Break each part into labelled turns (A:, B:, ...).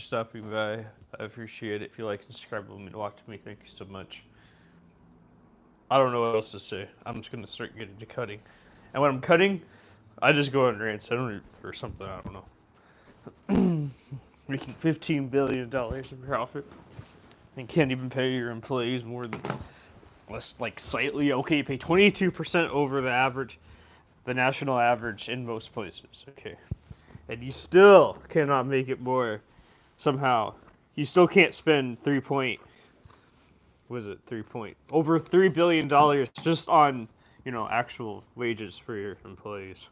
A: stopping by. I appreciate it. If you like and subscribe, let me watch me. Thank you so much. I don't know what else to say. I'm just gonna start getting to cutting, and when I'm cutting, I just go on rants. I don't for something. I don't know. Making $15 billion in profit, and can't even pay your employees more than less, like slightly. Okay, you pay 22% over the average, the national average in most places. Okay, and you still cannot make it more. Somehow, you still can't spend over $3 billion just on, actual wages for your employees.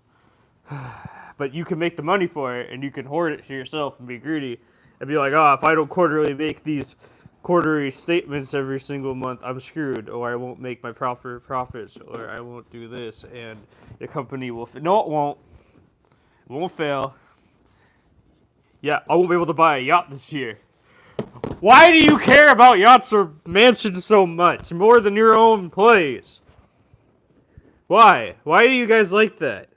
A: But you can make the money for it, and you can hoard it to yourself and be greedy and be like, oh, if I don't quarterly make these quarterly statements every single month, I'm screwed, or I won't make my proper profits, or I won't do this, and the company will no, it won't. It won't fail. Yeah, I won't be able to buy a yacht this year. Why do you care about yachts or mansions so much, more than your own employees? Why? Why do you guys like that?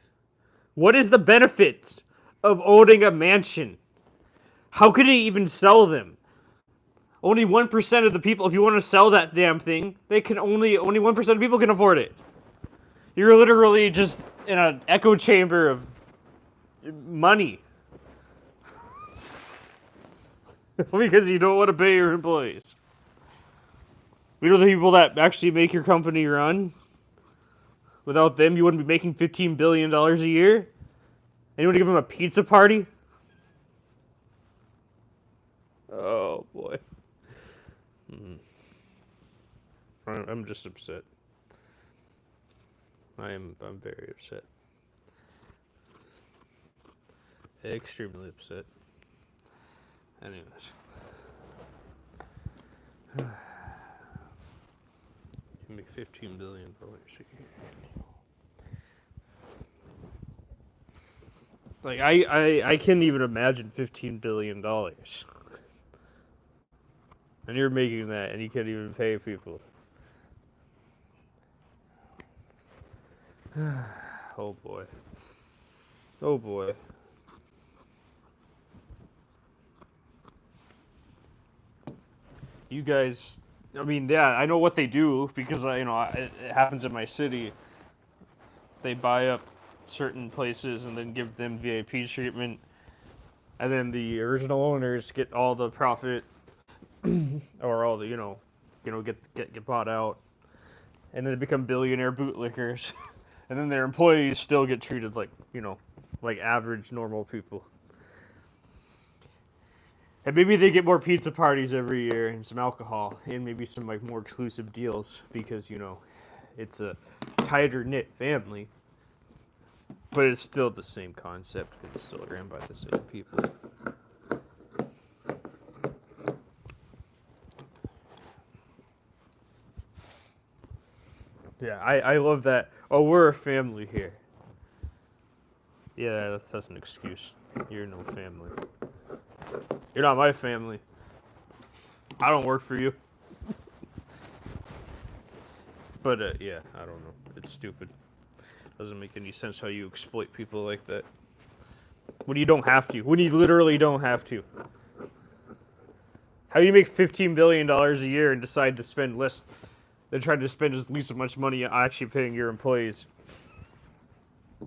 A: What is the benefit of owning a mansion? How could he even sell them? Only 1% of the people, if you want to sell that damn thing, only 1% of people can afford it. You're literally just in an echo chamber of money. Because you don't want to pay your employees. You know the people that actually make your company run? Without them, you wouldn't be making $15 billion a year? And you want to give them a pizza party? Oh, boy. I'm just upset. I'm very upset. Extremely upset. Anyways. You make $15 billion a year. Like, I can't even imagine $15 billion. And you're making that, and you can't even pay people. Oh boy. Oh boy. You guys, I mean, yeah, I know what they do because it happens in my city. They buy up certain places and then give them VIP treatment, and then the original owners get all the profit, or all the get bought out, and then they become billionaire bootlickers, and then their employees still get treated like like average normal people. And maybe they get more pizza parties every year and some alcohol and maybe some more exclusive deals because it's a tighter knit family. But it's still the same concept because it's still ran by the same people. Yeah, I love that. Oh, we're a family here. Yeah, that's an excuse. You're no family. You're not my family. I don't work for you. But, yeah, I don't know. It's stupid. Doesn't make any sense how you exploit people like that. When you don't have to. When you literally don't have to. How do you make $15 billion a year and decide to spend less than try to spend as least as much money actually paying your employees?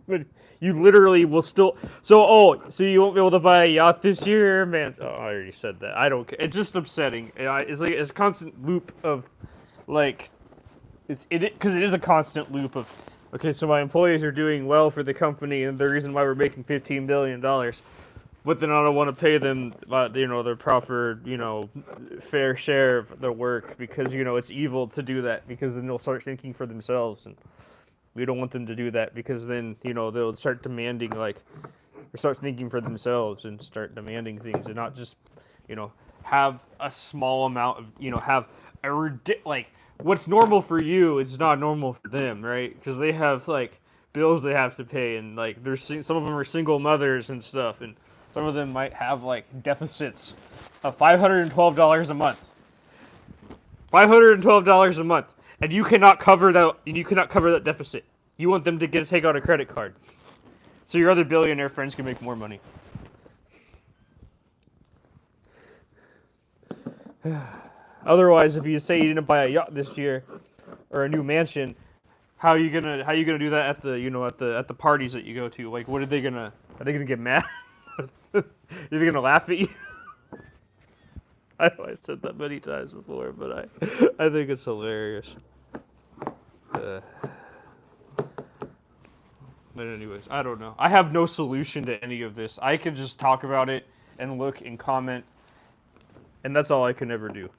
A: But you literally will still. So you won't be able to buy a yacht this year, man. Oh, I already said that. I don't care. It's just upsetting. It's like it's a constant loop of, like, because it is a constant loop of. Okay, so my employees are doing well for the company, and the reason why we're making $15 billion, but then I don't want to pay them, their proper, fair share of their work because it's evil to do that because then they'll start thinking for themselves and. We don't want them to do that because then, they'll start demanding, or start thinking for themselves and start demanding things and not just, have a small amount of, have a what's normal for you is not normal for them, right? Because they have, bills they have to pay and, some of them are single mothers and stuff and some of them might have, deficits of $512 a month. $512 a month. And you cannot cover that. You cannot cover that deficit. You want them to take out a credit card, so your other billionaire friends can make more money. Otherwise, if you say you didn't buy a yacht this year or a new mansion, how you gonna do that at the at the parties that you go to? Like, what are they gonna get mad? Are they gonna laugh at you? I know I said that many times before, but I think it's hilarious. But anyways, I don't know. I have no solution to any of this. I could just talk about it and look and comment, and that's all I can ever do.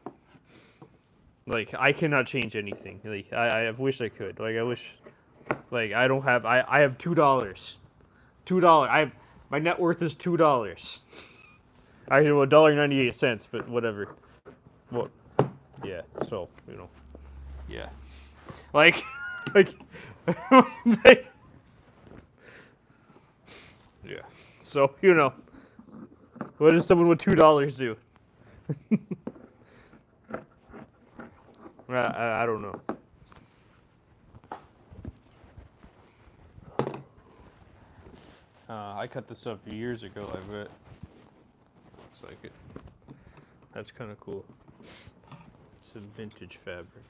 A: Like, I cannot change anything. Like, I wish I could. Like, I wish, like, I don't have, I have $2. $2. My net worth is $2. Actually, well, $1.98, but whatever. Well, yeah, so, yeah. Like, like, yeah. So, what does someone with $2 do? I don't know. I cut this up years ago, I bet. Looks like it. That's kind of cool. It's a vintage fabric.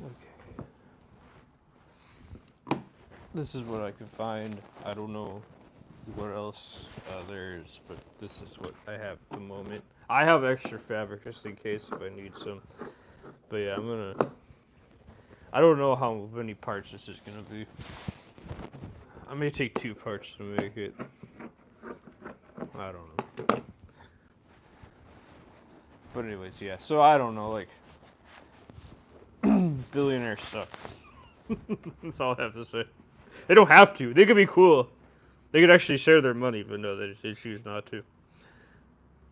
A: Okay. This is what I could find. I don't know what else there is, but this is what I have at the moment. I have extra fabric just in case if I need some. But yeah, I don't know how many parts this is gonna be. I may take 2 parts to make it. I don't know. But anyways, yeah. So I don't know, like, billionaires suck. That's all I have to say. They don't have to. They could be cool. They could actually share their money, but no, they choose not to.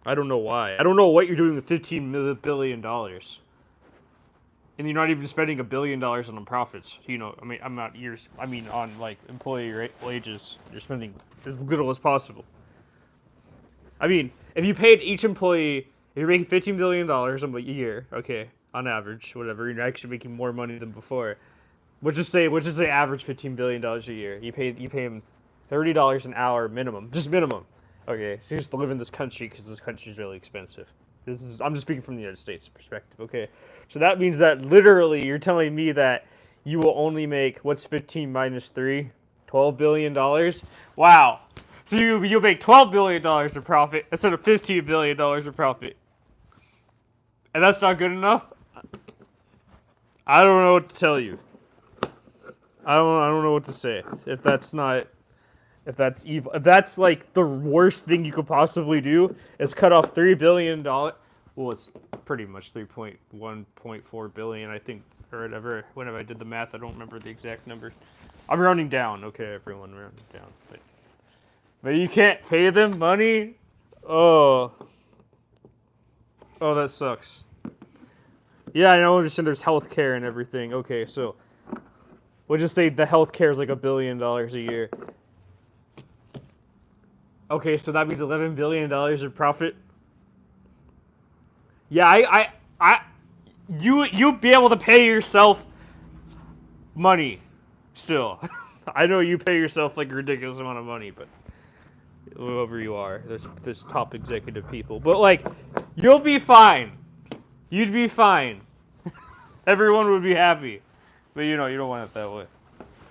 A: I don't know why. I don't know what you're doing with $15 billion. And you're not even spending $1 billion on profits. I mean, on like employee wages. You're spending as little as possible. I mean, if you paid each employee, if you're making $15 billion a year, okay, on average, whatever, you're actually making more money than before. We'll just say average $15 billion a year. You pay them $30 an hour minimum, just minimum. Okay, so just to live in this country because this country is really expensive. I'm just speaking from the United States perspective. Okay, so that means that literally you're telling me that you will only make what's 15 minus 3, $12 billion. Wow. So you'll make $12 billion of profit instead of $15 billion of profit. And that's not good enough? I don't know what to tell you. I don't know what to say. If that's evil, if that's like the worst thing you could possibly do is cut off $3 billion. Well, it's pretty much 3.1.4 billion, I think, or whatever. Whenever I did the math, I don't remember the exact number. I'm rounding down. Okay, everyone, rounding down. But you can't pay them money? Oh, that sucks. Yeah, I understand there's healthcare and everything. Okay, so we'll just say the healthcare is like $1 billion a year. Okay, so that means $11 billion of profit. Yeah, you'd be able to pay yourself money still. I know you pay yourself like a ridiculous amount of money, but whoever you are, there's top executive people. But like, you'll be fine. You'd be fine. Everyone would be happy. But you don't want it that way.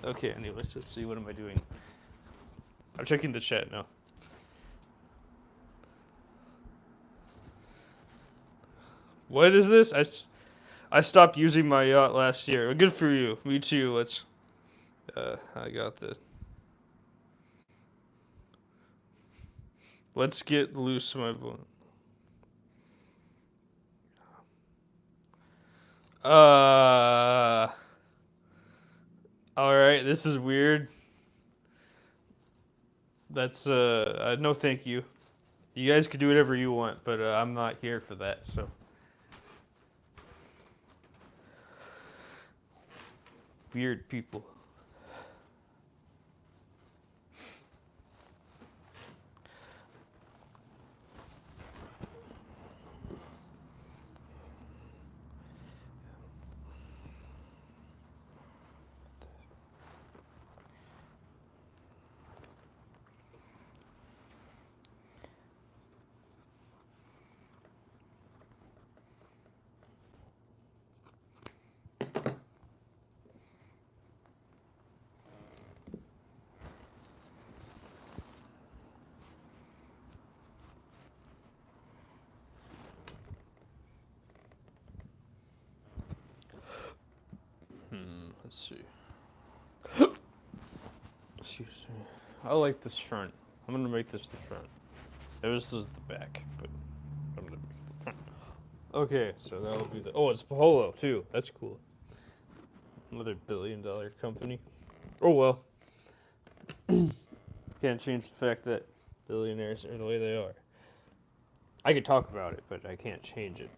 A: Okay, anyways, let's see. What am I doing? I'm checking the chat now. What is this? I stopped using my yacht last year. Good for you. Me too. I got this. Let's get loose, my boy. Alright, this is weird. That's, no thank you. You guys can do whatever you want, but I'm not here for that, so. Weird people. Let's see. Excuse me. I like this front. I'm gonna make this the front. This is the back, but I'm gonna make it the front. Okay, so that'll be the. Oh, it's Polo too. That's cool. Another billion-dollar company. Oh well. Can't change the fact that billionaires are the way they are. I could talk about it, but I can't change it.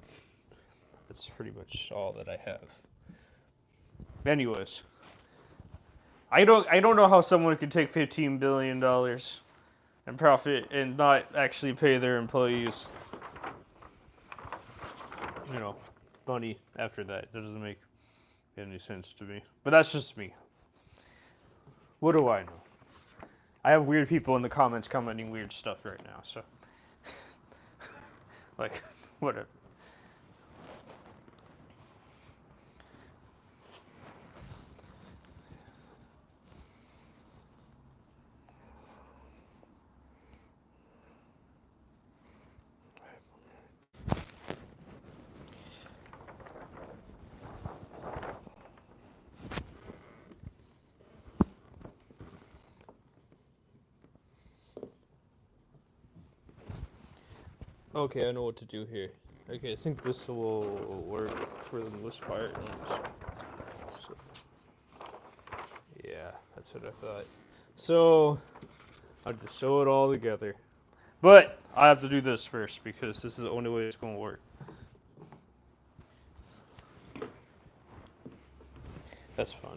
A: That's pretty much all that I have. Anyways, I don't know how someone could take $15 billion and profit and not actually pay their employees, money after that. That doesn't make any sense to me. But that's just me. What do I know? I have weird people in the comments commenting weird stuff right now, so like whatever. Okay, I know what to do here. Okay, I think this will work for the most part. So, yeah, that's what I thought. So, I'll just sew it all together. But, I have to do this first because this is the only way it's going to work. That's fun.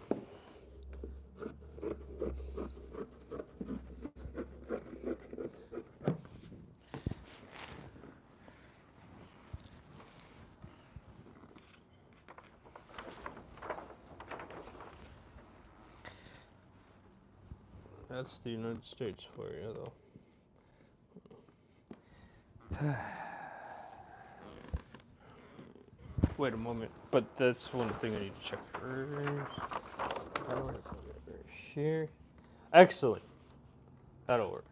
A: That's the United States for you, though. Wait a moment, but that's one thing I need to check first. Here. Excellent. That'll work.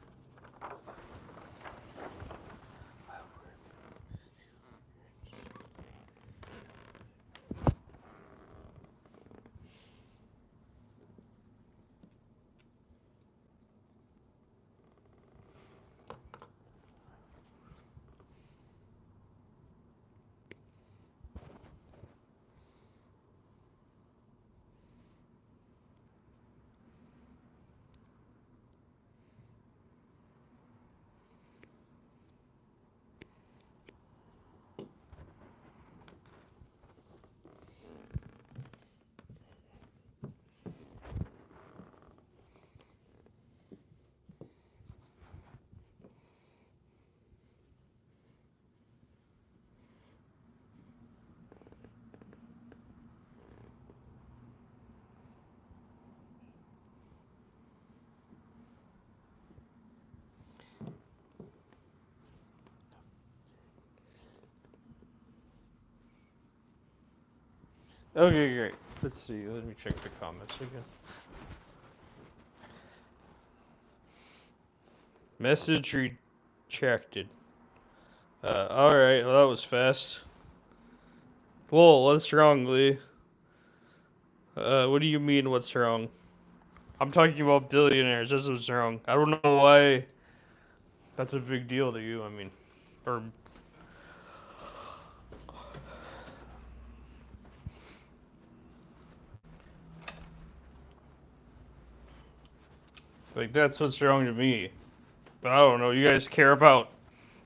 A: Okay, great. Let's see. Let me check the comments again. Message retracted. Alright, well, that was fast. Whoa, what's wrong, Lee? What do you mean, what's wrong? I'm talking about billionaires. That's what's wrong. I don't know why that's a big deal to you. I mean, or. Like, that's what's wrong to me. But I don't know. You guys care about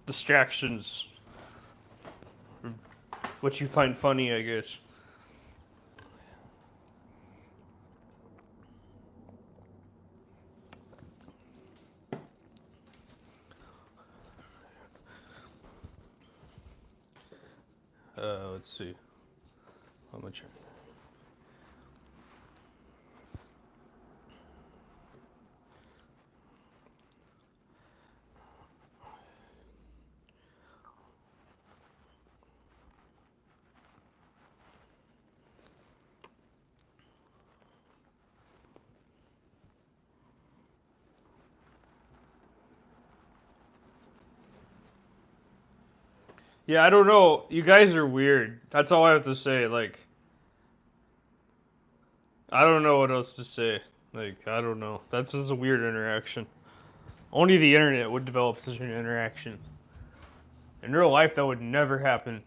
A: distractions. What you find funny, I guess. Let's see. How much? Yeah, I don't know. You guys are weird. That's all I have to say. Like, I don't know what else to say. Like, I don't know. That's just a weird interaction. Only the internet would develop such an interaction. In real life, that would never happen.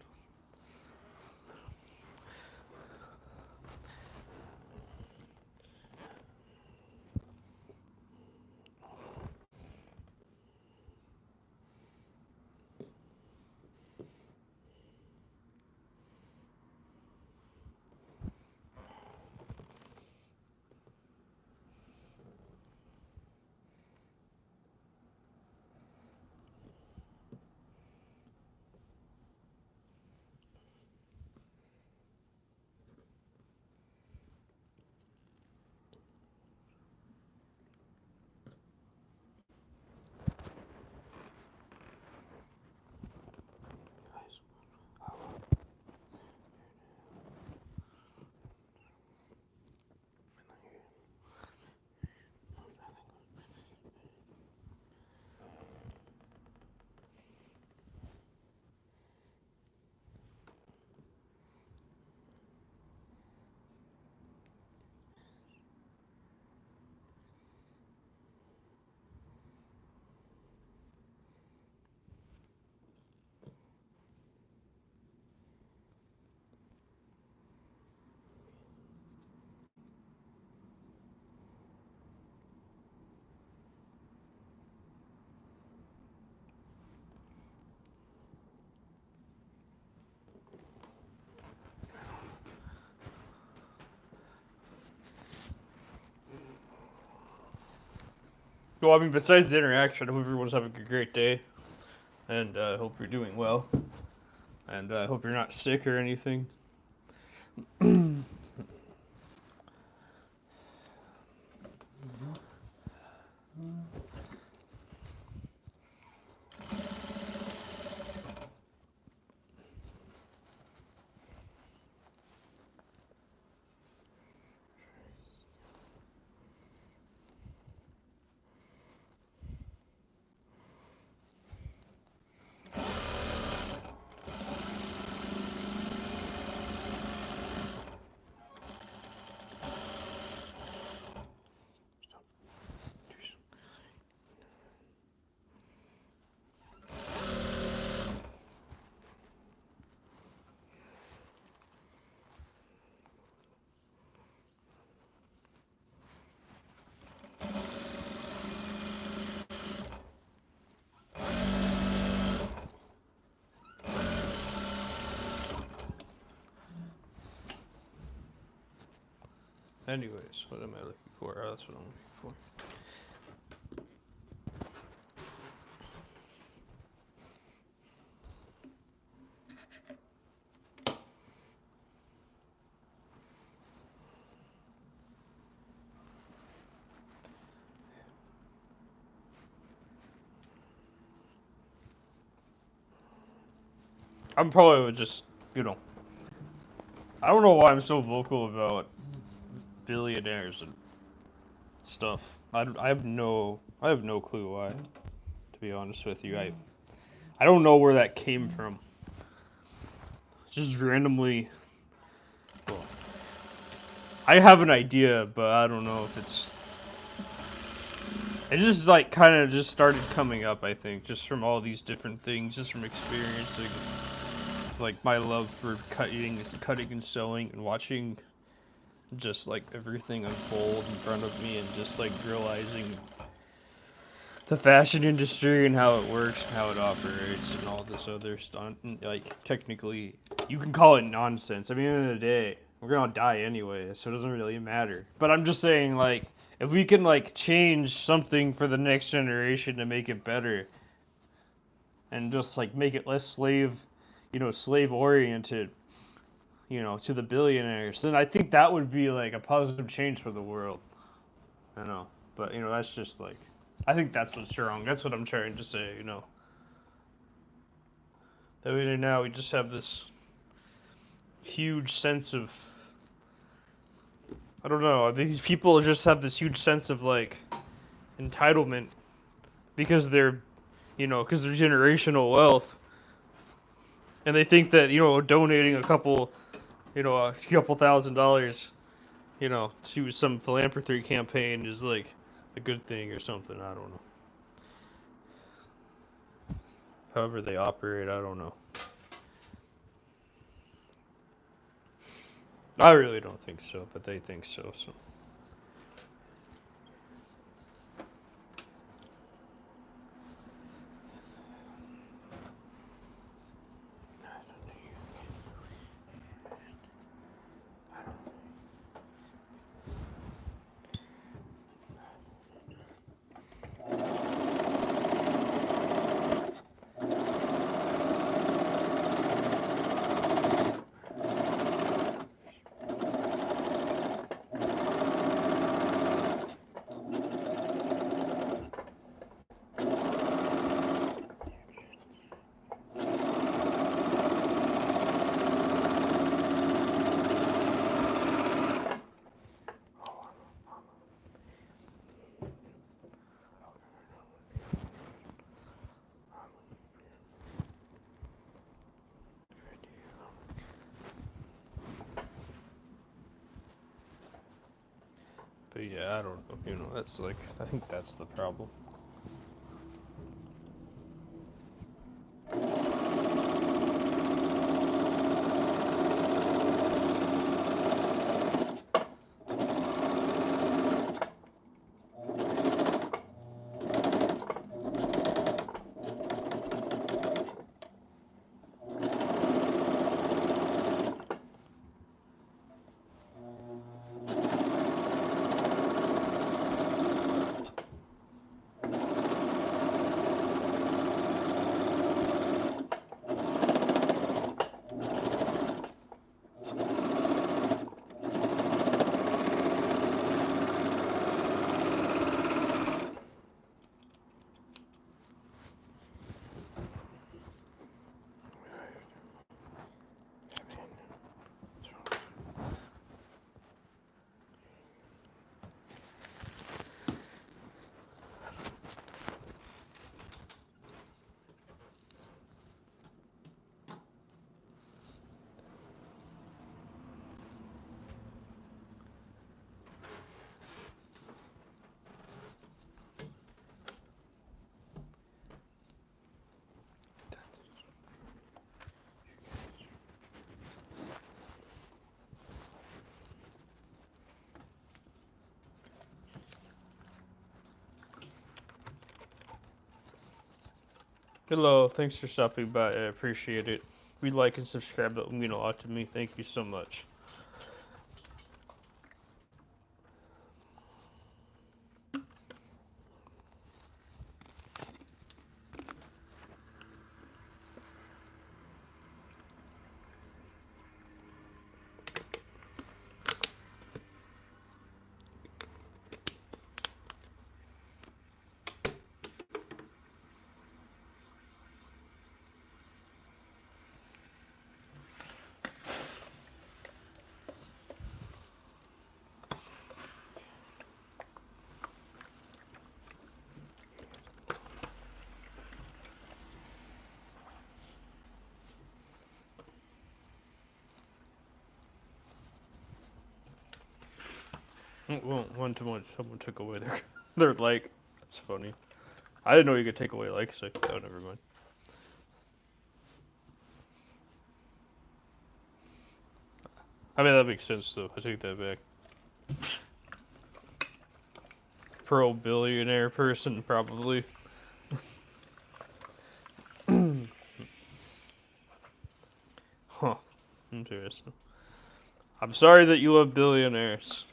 A: Well, I mean, besides the interaction, I hope everyone's having a great day. And I hope you're doing well. And I hope you're not sick or anything. Anyways, what am I looking for? Oh, that's what I'm looking for. I'm probably just, I don't know why I'm so vocal about billionaires and stuff. I have no clue why. To be honest with you, I don't know where that came from. Just randomly. Well, I have an idea, but I don't know if it's. It just like kind of just started coming up. I think just from all these different things, just from experiencing, like my love for cutting and sewing, and watching just like everything unfold in front of me, and just like realizing the fashion industry and how it works, and how it operates, and all this other stuff. Like technically, you can call it nonsense. I mean, at the end of the day, we're gonna die anyway, so it doesn't really matter. But I'm just saying, like, if we can like change something for the next generation to make it better, and just like make it less slave oriented, to the billionaires, then I think that would be like a positive change for the world. I know, but that's just like, I think that's what's wrong. That's what I'm trying to say. That now we just have this huge sense of, I don't know. These people just have this huge sense of like entitlement because they're generational wealth, and they think that donating a couple $1,000 to some philanthropy campaign is like a good thing or something. I don't know. However they operate, I don't know. I really don't think so, but they think so. So. But yeah, I don't know. That's like, I think that's the problem. Hello, thanks for stopping by. I appreciate it. We'd like and subscribe. That would mean a lot to me. Thank you so much. Well, one too much. Someone took away their like. That's funny. I didn't know you could take away likes. So, oh, never mind. I mean, that makes sense, though. I take that back. Pro billionaire person, probably. Huh. Interesting. I'm sorry that you love billionaires.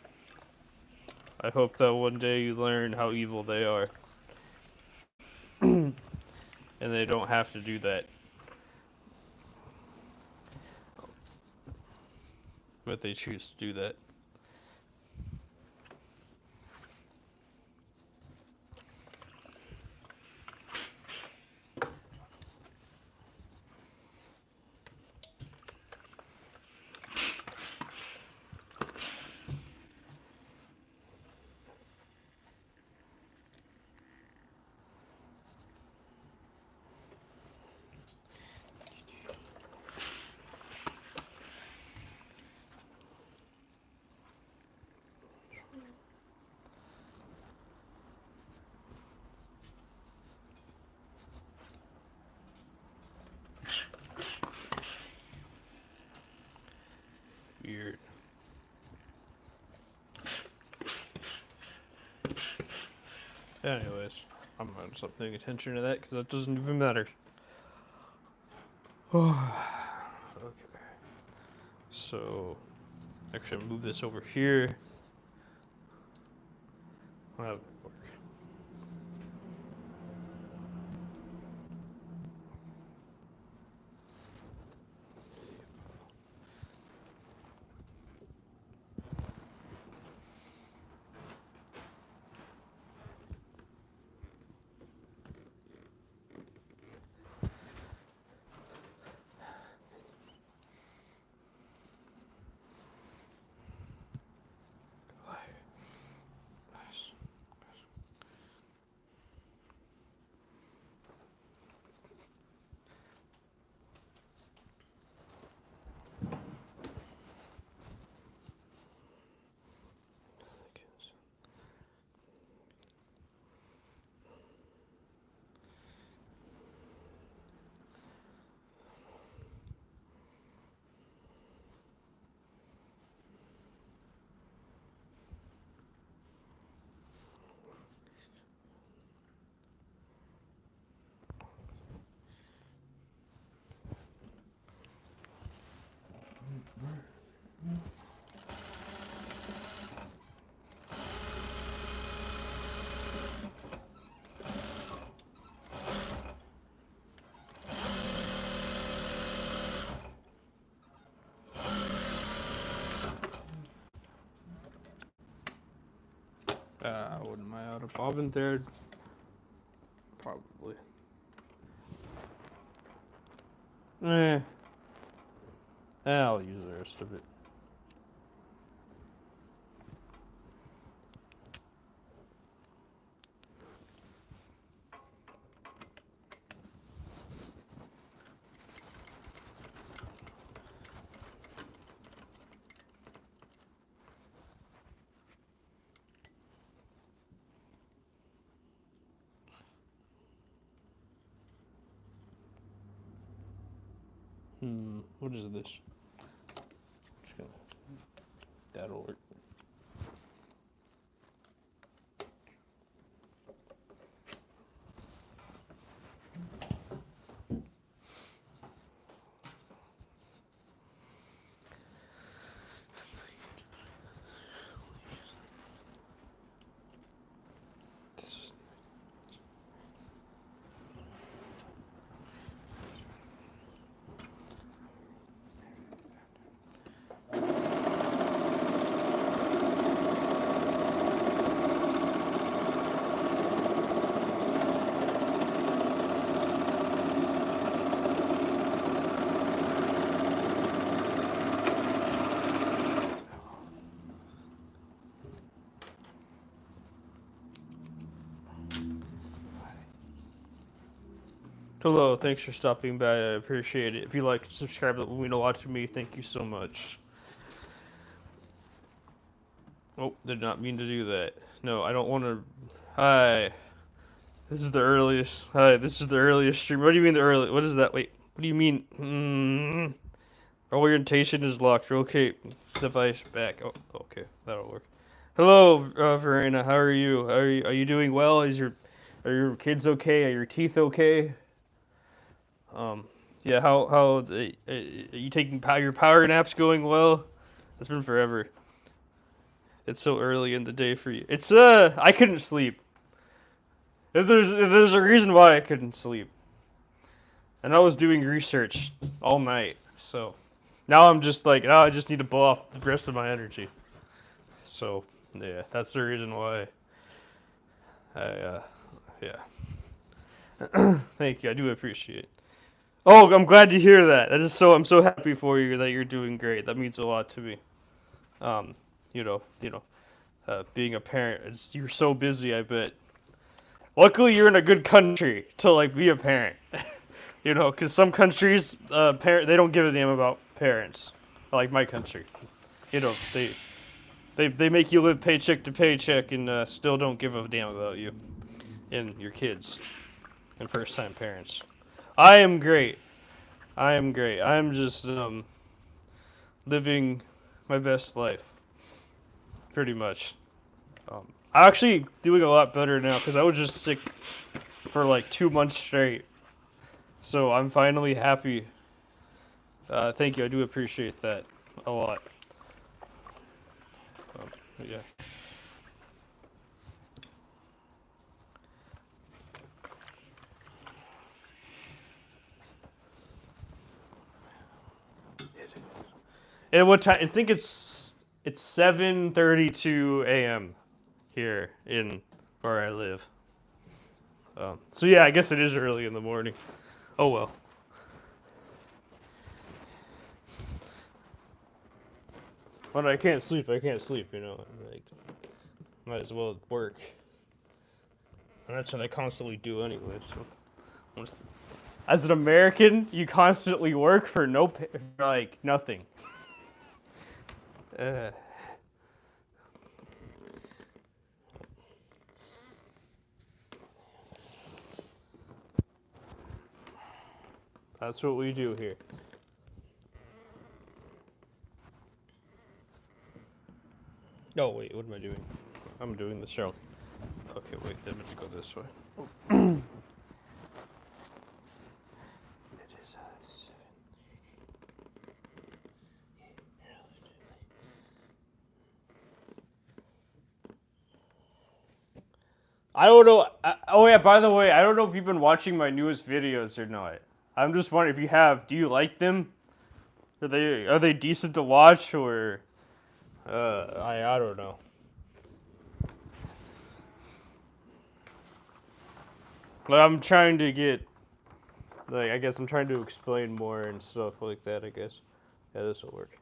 A: I hope that one day you learn how evil they are. And they don't have to do that. But they choose to do that. Anyways, I'm gonna stop paying attention to that because that doesn't even matter. Okay. So, actually, I'll move this over here. I'll have it work. Wouldn't I out of bobbin thread? Probably. I'll use the rest of it. What is this? That'll work. Hello, thanks for stopping by. I appreciate it. If you like, subscribe. That will mean a lot to me. Thank you so much. Oh, did not mean to do that. No, I don't want to. Hi. This is the earliest. Hi, this is the earliest stream. What do you mean the early? What is that? Wait, what do you mean? Orientation is locked. Okay, device back. Oh, okay, that'll work. Hello, Verena. How are you? Are you doing well? Are your kids okay? Are your teeth okay? Yeah. How are you taking your power naps going well? It's been forever. It's so early in the day for you. It's I couldn't sleep. If there's a reason why I couldn't sleep, and I was doing research all night. So now I'm just like, I just need to blow off the rest of my energy. So yeah, that's the reason why. Yeah. Thank you. I do appreciate it. Oh, I'm glad to hear that. I'm so happy for you that you're doing great. That means a lot to me. Um, being a parent, you're so busy. I bet. Luckily, you're in a good country to like be a parent. Because some countries, they don't give a damn about parents, like my country. They make you live paycheck to paycheck and still don't give a damn about you and your kids and first-time parents. I am great. I'm just living my best life, pretty much. I'm actually doing a lot better now because I was just sick for like 2 months straight. So I'm finally happy. Thank you. I do appreciate that a lot. Yeah. And what time? I think it's 7:32 a.m. here in where I live. So yeah, I guess it is early in the morning. Oh well. When I can't sleep, I can't sleep. You know, like might as well work. And that's what I constantly do anyway. So, as an American, you constantly work for no pay, like nothing. Uh, that's what we do here. Oh wait, what am I doing? I'm doing the show. Okay, wait, then let's go this way. It is 7. I don't know. Oh yeah, by the way, I don't know if you've been watching my newest videos or not. I'm just wondering if you have. Do you like them? Are they decent to watch or? I don't know. Like I'm trying to get, like I guess I'm trying to explain more and stuff like that. I guess, yeah, this will work.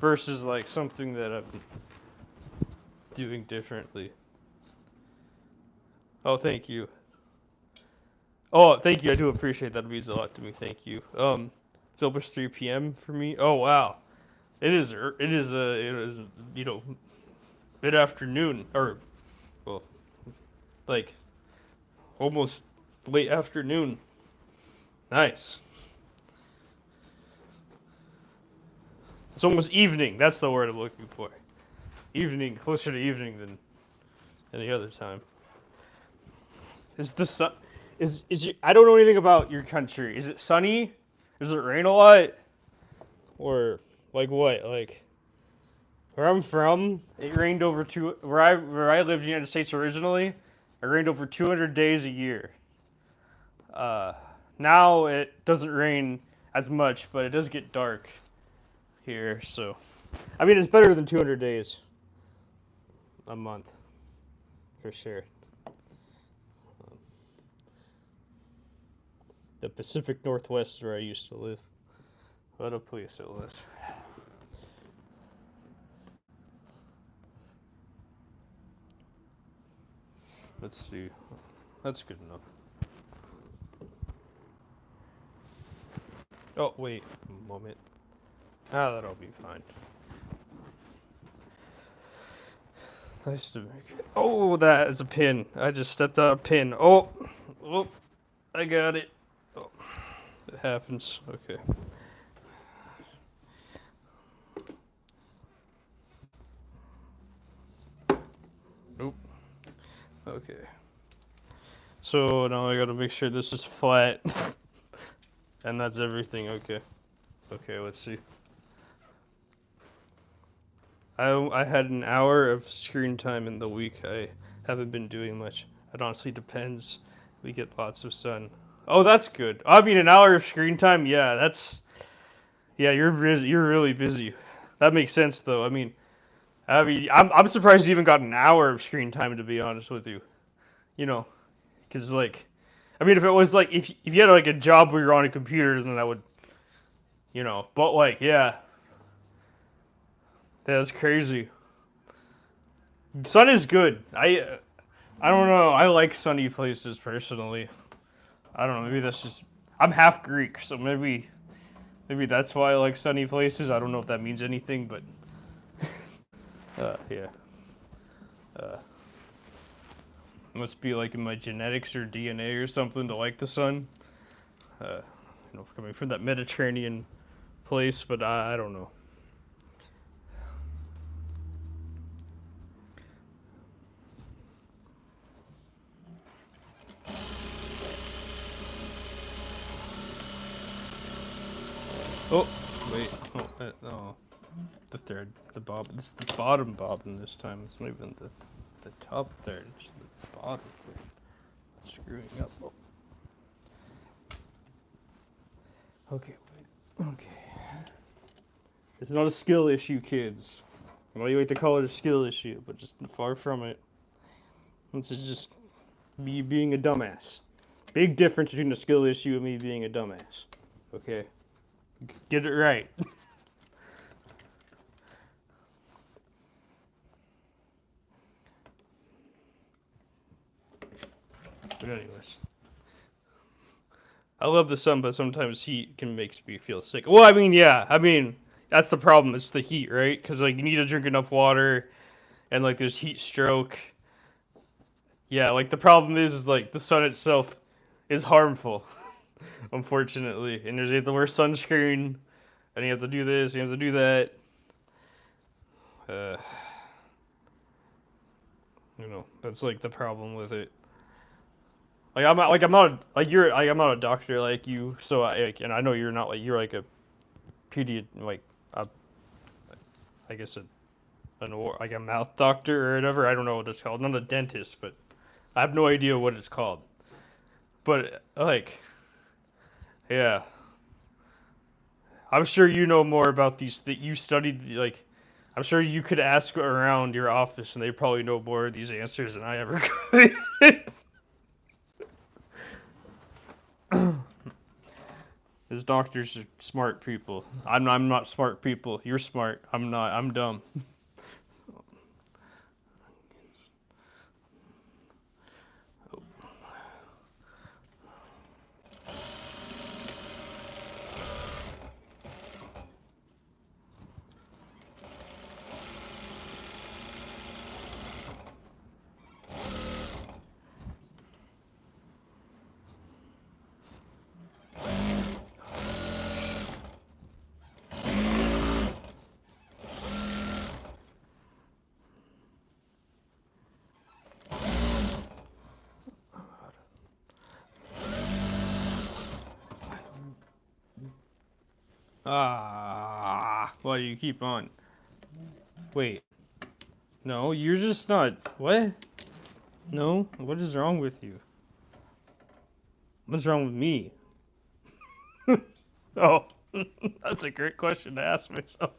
A: Versus like something that I'm doing differently. Oh, thank you. Oh, thank you. I do appreciate that. It means a lot to me. Thank you. It's almost 3 p.m. for me. Oh wow, it is. It is. It is. You know, mid afternoon or, well, like almost late afternoon. Nice. It's almost evening. That's the word I'm looking for. Evening, closer to evening than any other time. Is the sun? Is you, I don't know anything about your country. Is it sunny? Does it rain a lot? Or like what? Like where I'm from, it rained over two. Where I lived in the United States originally, it rained over 200 days a year. Uh, Now it doesn't rain as much, but it does get dark here. So, I mean, it's better than 200 days a month, for sure. The Pacific Northwest, where I used to live. What a place it was. Let's see. That's good enough. Oh, wait a moment. That'll be fine. Nice to make it. Oh, that is a pin. I just stepped on a pin. Oh, I got it. Oh, it happens. Okay. Nope. Okay. So now I gotta make sure this is flat. And that's everything. Okay. Okay, let's see. I had an hour of screen time in the week. I haven't been doing much. It honestly depends. We get lots of sun. Oh, that's good. I mean, an hour of screen time. Yeah, yeah. You're busy. You're really busy. That makes sense, though. I'm surprised you even got an hour of screen time. To be honest with you, you know, because like, I mean, if it was like if you had like a job where you're on a computer, then I would, you know. But like, yeah, that's crazy. Sun is good. I don't know. I like sunny places personally. I don't know. Maybe that's just I'm half Greek, so maybe that's why I like sunny places. I don't know if that means anything, but yeah. Uh, Must be like in my genetics or DNA or something to like the sun. Coming from that Mediterranean place, but I don't know. Oh, wait. Oh, no. The thread. The bob. This is the bottom bobbin this time. It's not even the top thread. It's the bottom thread. Screwing up. Oh. Okay, wait. Okay. It's not a skill issue, kids. I know you like to call it a skill issue, but just far from it. This is just me being a dumbass. Big difference between a skill issue and me being a dumbass. Okay? Get it right. But anyways. I love the sun, but sometimes heat can make me feel sick. Well, I mean, yeah. I mean, that's the problem. It's the heat, right? Because, like, you need to drink enough water, and, like, there's heat stroke. Yeah, like, the problem is like, the sun itself is harmful, unfortunately. And there's you have to wear sunscreen, and you have to do this, you have to do that. You know, that's, like, the problem with it. Like I'm not I'm not a doctor like you, so and I know you're not like you're like a like a, I guess like a mouth doctor or whatever. I don't know what it's called. I'm not a dentist, but I have no idea what it's called. But like, yeah, I'm sure you know more about these that you studied. Like, I'm sure you could ask around your office, and they probably know more of these answers than I ever could. His doctors are smart people. I'm not smart people. You're smart. I'm not. I'm dumb. Why do you keep on? Wait. No, you're just not. What? No? What is wrong with you? What's wrong with me? Oh, that's a great question to ask myself.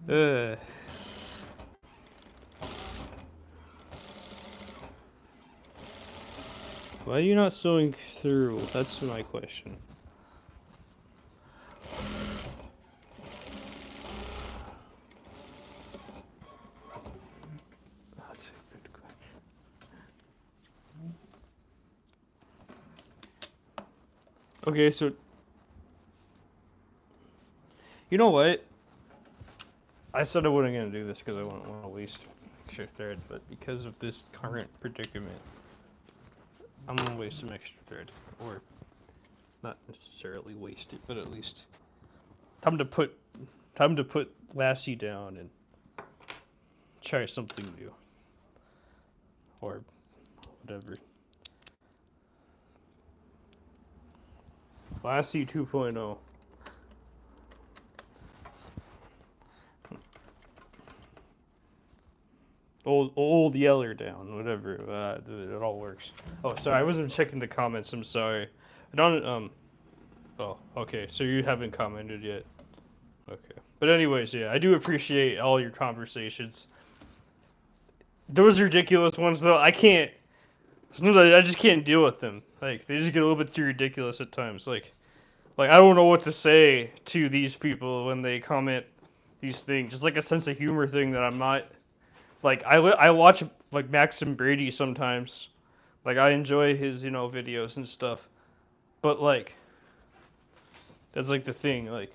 A: uh. Why are you not sewing through? That's my question. That's a good question. Okay, so you know what? I said I wasn't gonna do this because I wouldn't want to waste extra thread, but because of this current predicament, I'm gonna waste some extra thread, or not necessarily waste it, but at least time to put Lassie down and try something new, or whatever. Lassie 2.0. Old Yeller down, whatever. It all works. Oh, sorry, I wasn't checking the comments. I'm sorry. I don't. Oh, okay. So you haven't commented yet. Okay. But anyways, yeah, I do appreciate all your conversations. Those ridiculous ones, though, I can't. Sometimes I just can't deal with them. Like, they just get a little bit too ridiculous at times. Like I don't know what to say to these people when they comment these things. Just like a sense of humor thing that I'm not. Like I watch like Max and Brady sometimes. Like I enjoy his videos and stuff. But like that's like the thing like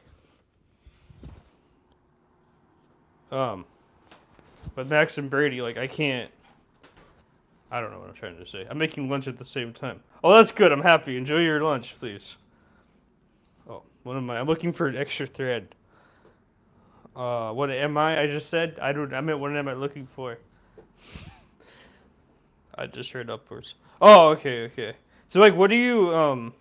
A: but Max and Brady like I can't. I don't know what I'm trying to say. I'm making lunch at the same time. Oh, that's good. I'm happy. Enjoy your lunch, please. Oh, what am I? I'm looking for an extra thread. What am I? I just said. I meant what am I looking for? I just heard upwards. Oh, okay. So like, what are you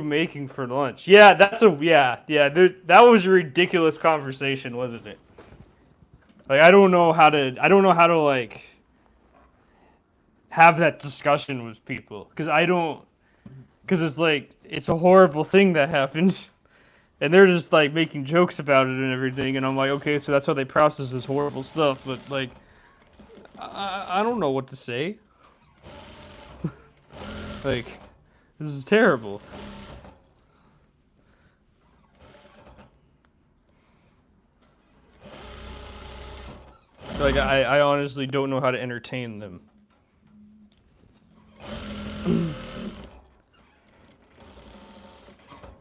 A: making for lunch? Yeah, that was a ridiculous conversation, wasn't it? Like, I don't know how to like have that discussion with people because it's like it's a horrible thing that happened, and they're just like making jokes about it and everything, and I'm like, okay, so that's how they process this horrible stuff, but like, I don't know what to say. Like, this is terrible. Like, I honestly don't know how to entertain them.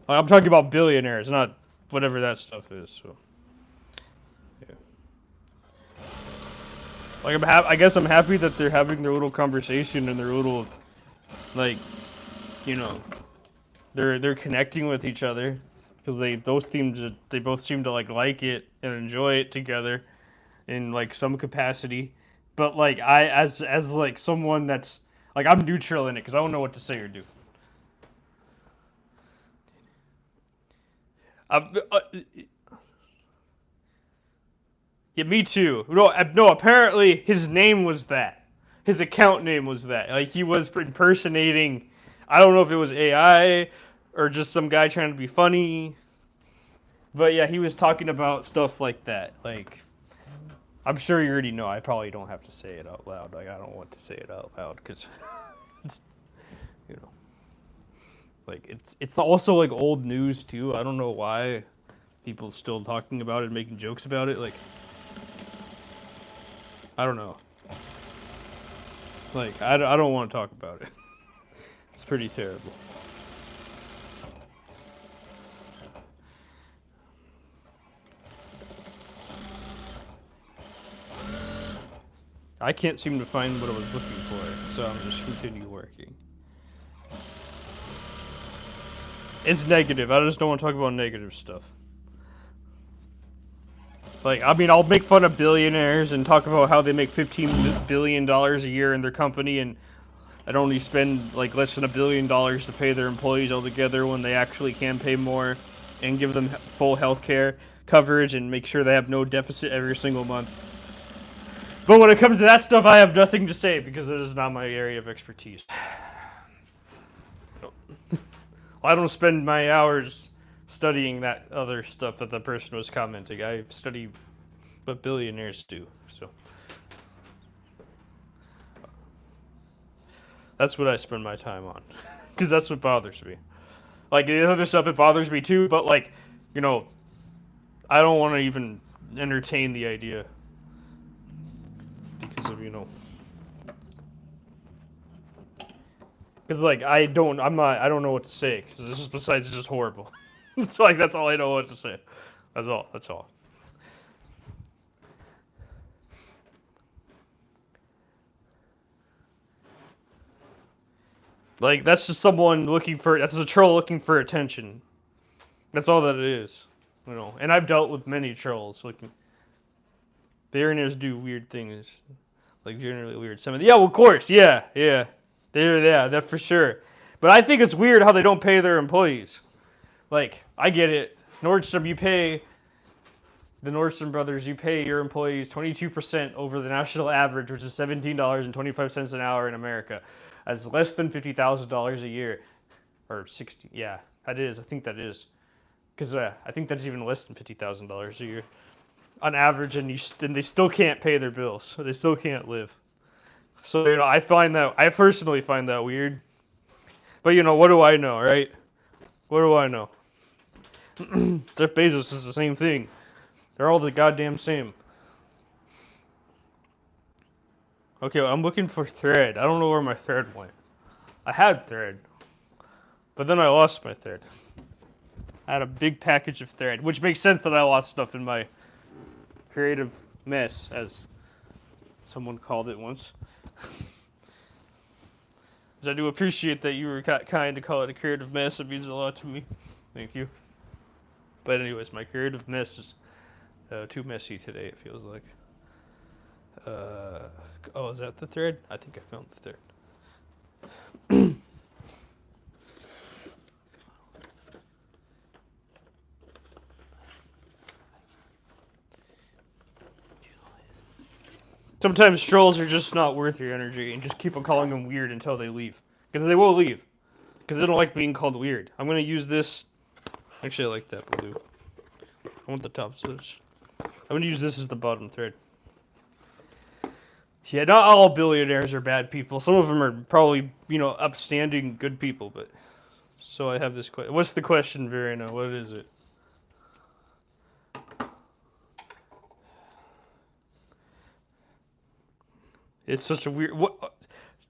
A: I'm talking about billionaires, not whatever that stuff is. So, yeah. Like, I guess I'm happy that they're having their little conversation and their little, like, you know, they're connecting with each other because they both seem to like it and enjoy it together in like some capacity. But like as like someone that's like I'm neutral in it because I don't know what to say or do. Uh, uh, yeah, me too. No. Apparently, his name was that. His account name was that. Like he was impersonating. I don't know if it was AI or just some guy trying to be funny. But yeah, he was talking about stuff like that. Like I'm sure you already know. I probably don't have to say it out loud. Like I don't want to say it out loud because it's you know like it's also like old news too. I don't know why people still talking about it, making jokes about it. Like I don't know. Like I don't want to talk about it. It's pretty terrible. I can't seem to find what I was looking for, so I'm just continue working. It's negative. I just don't want to talk about negative stuff. Like, I mean, I'll make fun of billionaires and talk about how they make $15 billion a year in their company and I'd only spend like less than $1 billion to pay their employees altogether when they actually can pay more and give them full health care coverage and make sure they have no deficit every single month. But when it comes to that stuff, I have nothing to say because it is not my area of expertise. I don't spend my hours studying that other stuff that the person was commenting. I study what billionaires do. So that's what I spend my time on. Because that's what bothers me. Like, the other stuff, it bothers me too, but, like, you know, I don't want to even entertain the idea. Because of, Because, like, I don't know what to say. Because this is, besides, just horrible. It's like, that's all I know what to say. That's all. Like, that's just that's a troll looking for attention. That's all that it is. And I've dealt with many trolls. Billionaires do weird things. Like, generally weird. Yeah, well, of course. Yeah. That for sure. But I think it's weird how they don't pay their employees. Like, I get it. The Nordstrom brothers, you pay your employees 22% over the national average, which is $17.25 an hour in America. That's less than $50,000 a year. Or 60, yeah, that is. I think that is. Because I think that's even less than $50,000 a year on average, and they still can't pay their bills. So they still can't live. So, I personally find that weird. But, what do I know, right? What do I know? Jeff Bezos is the same thing. They're all the goddamn same. Okay, well, I'm looking for thread. I don't know where my thread went. I had thread. But then I lost my thread. I had a big package of thread, which makes sense that I lost stuff in my creative mess, as someone called it once. I do appreciate that you were kind to call it a creative mess. It means a lot to me. Thank you. But anyways, my creative mess is too messy today, it feels like. Oh, is that the thread? I think I found the thread. Sometimes trolls are just not worth your energy, and just keep on calling them weird until they leave. Because they will leave. Because they don't like being called weird. I'm going to use this. Actually, I like that blue. I want the top stitch. I'm going to use this as the bottom thread. Yeah, not all billionaires are bad people. Some of them are probably, upstanding good people, but... So I have this question. What's the question, Verena? What is it? It's such a weird... What?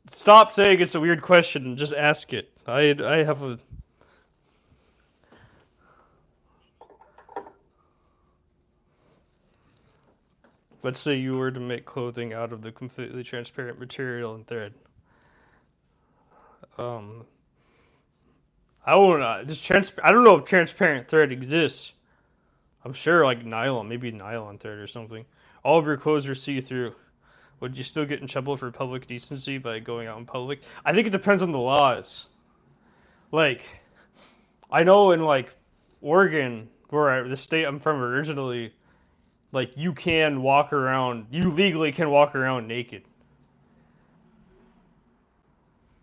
A: Stop saying it's a weird question and just ask it. I have a... Let's say you were to make clothing out of the completely transparent material and thread. I don't know. I don't know if transparent thread exists. I'm sure like nylon, maybe nylon thread or something. All of your clothes are see-through. Would you still get in trouble for public decency by going out in public? I think it depends on the laws. Like, I know in like Oregon, the state I'm from originally, like you legally can walk around naked.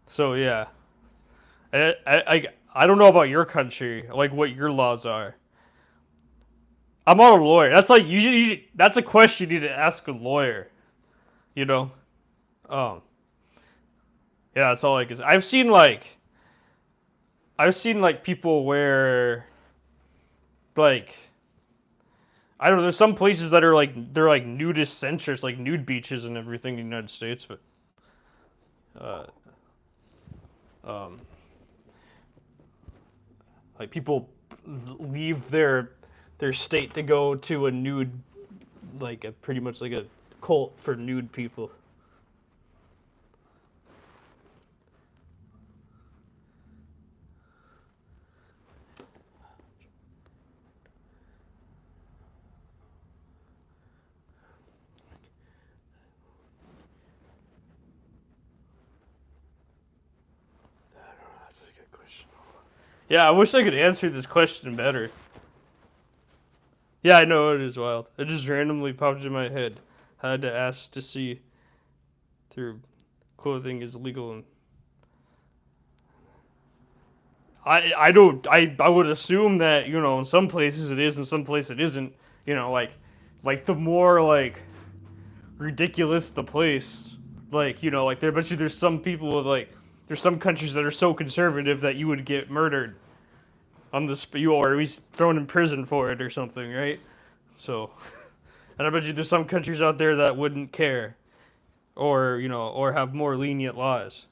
A: So yeah, I don't know about your country, like what your laws are. I'm not a lawyer. That's like that's a question you need to ask a lawyer. You know, um, yeah, that's all I can say. I've seen like people wear like I don't know. There's some places that are like they're like nudist centers, like nude beaches and everything in the United States, but uh, um, like people leave their state to go to a nude, like a pretty much like a cult for nude people. That's a good question. Yeah, I wish I could answer this question better. Yeah, I know it is wild. It just randomly popped in my head. I had to ask to see through clothing is legal and I don't I would assume that, in some places it is and some places it isn't. Like the more like ridiculous the place, like, like there's some people with like there's some countries that are so conservative that you would get murdered on the or at least thrown in prison for it or something, right? So, and I bet you there's some countries out there that wouldn't care, or have more lenient laws.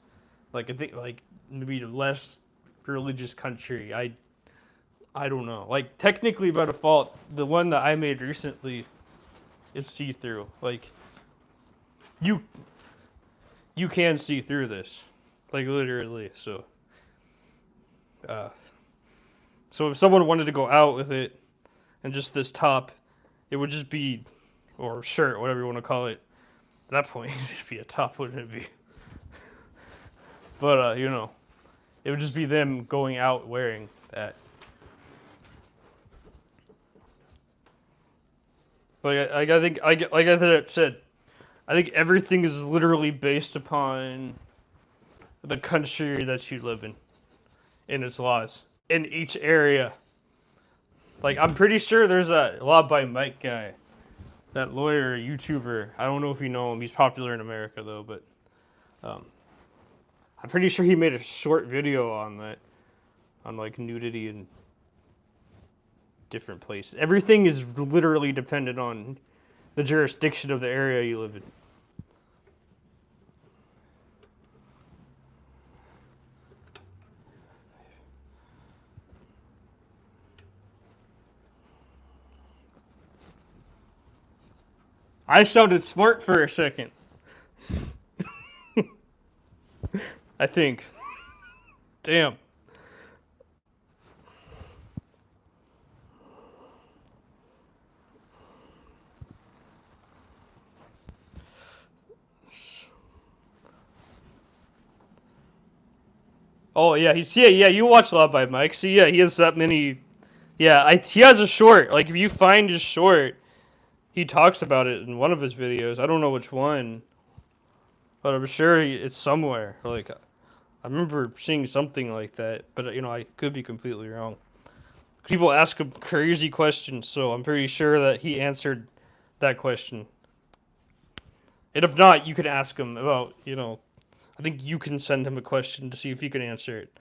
A: Like I think like maybe a less religious country. I don't know. Like technically by default, the one that I made recently is see-through. Like you can see through this, like literally. So if someone wanted to go out with it and just this top, it would just be, or shirt, whatever you want to call it. At that point, it'd just be a top, wouldn't it be? But it would just be them going out wearing that. But I think like I said, I think everything is literally based upon the country that you live in its laws in each area. Like I'm pretty sure there's a law by Mike guy, that lawyer, YouTuber. I don't know if you know him. He's popular in America though, but I'm pretty sure he made a short video on that, on like nudity in different places. Everything is literally dependent on the jurisdiction of the area you live in. I sounded smart for a second. I think. Damn. Oh yeah, yeah. You watch a lot by Mike. See, yeah, he has that many. Yeah, he has a short. Like if you find his short, he talks about it in one of his videos. I don't know which one, but I'm sure it's somewhere. Like I remember seeing something like that, but I could be completely wrong. People ask him crazy questions, so I'm pretty sure that he answered that question. And if not, you could ask him about, I think you can send him a question to see if he can answer it.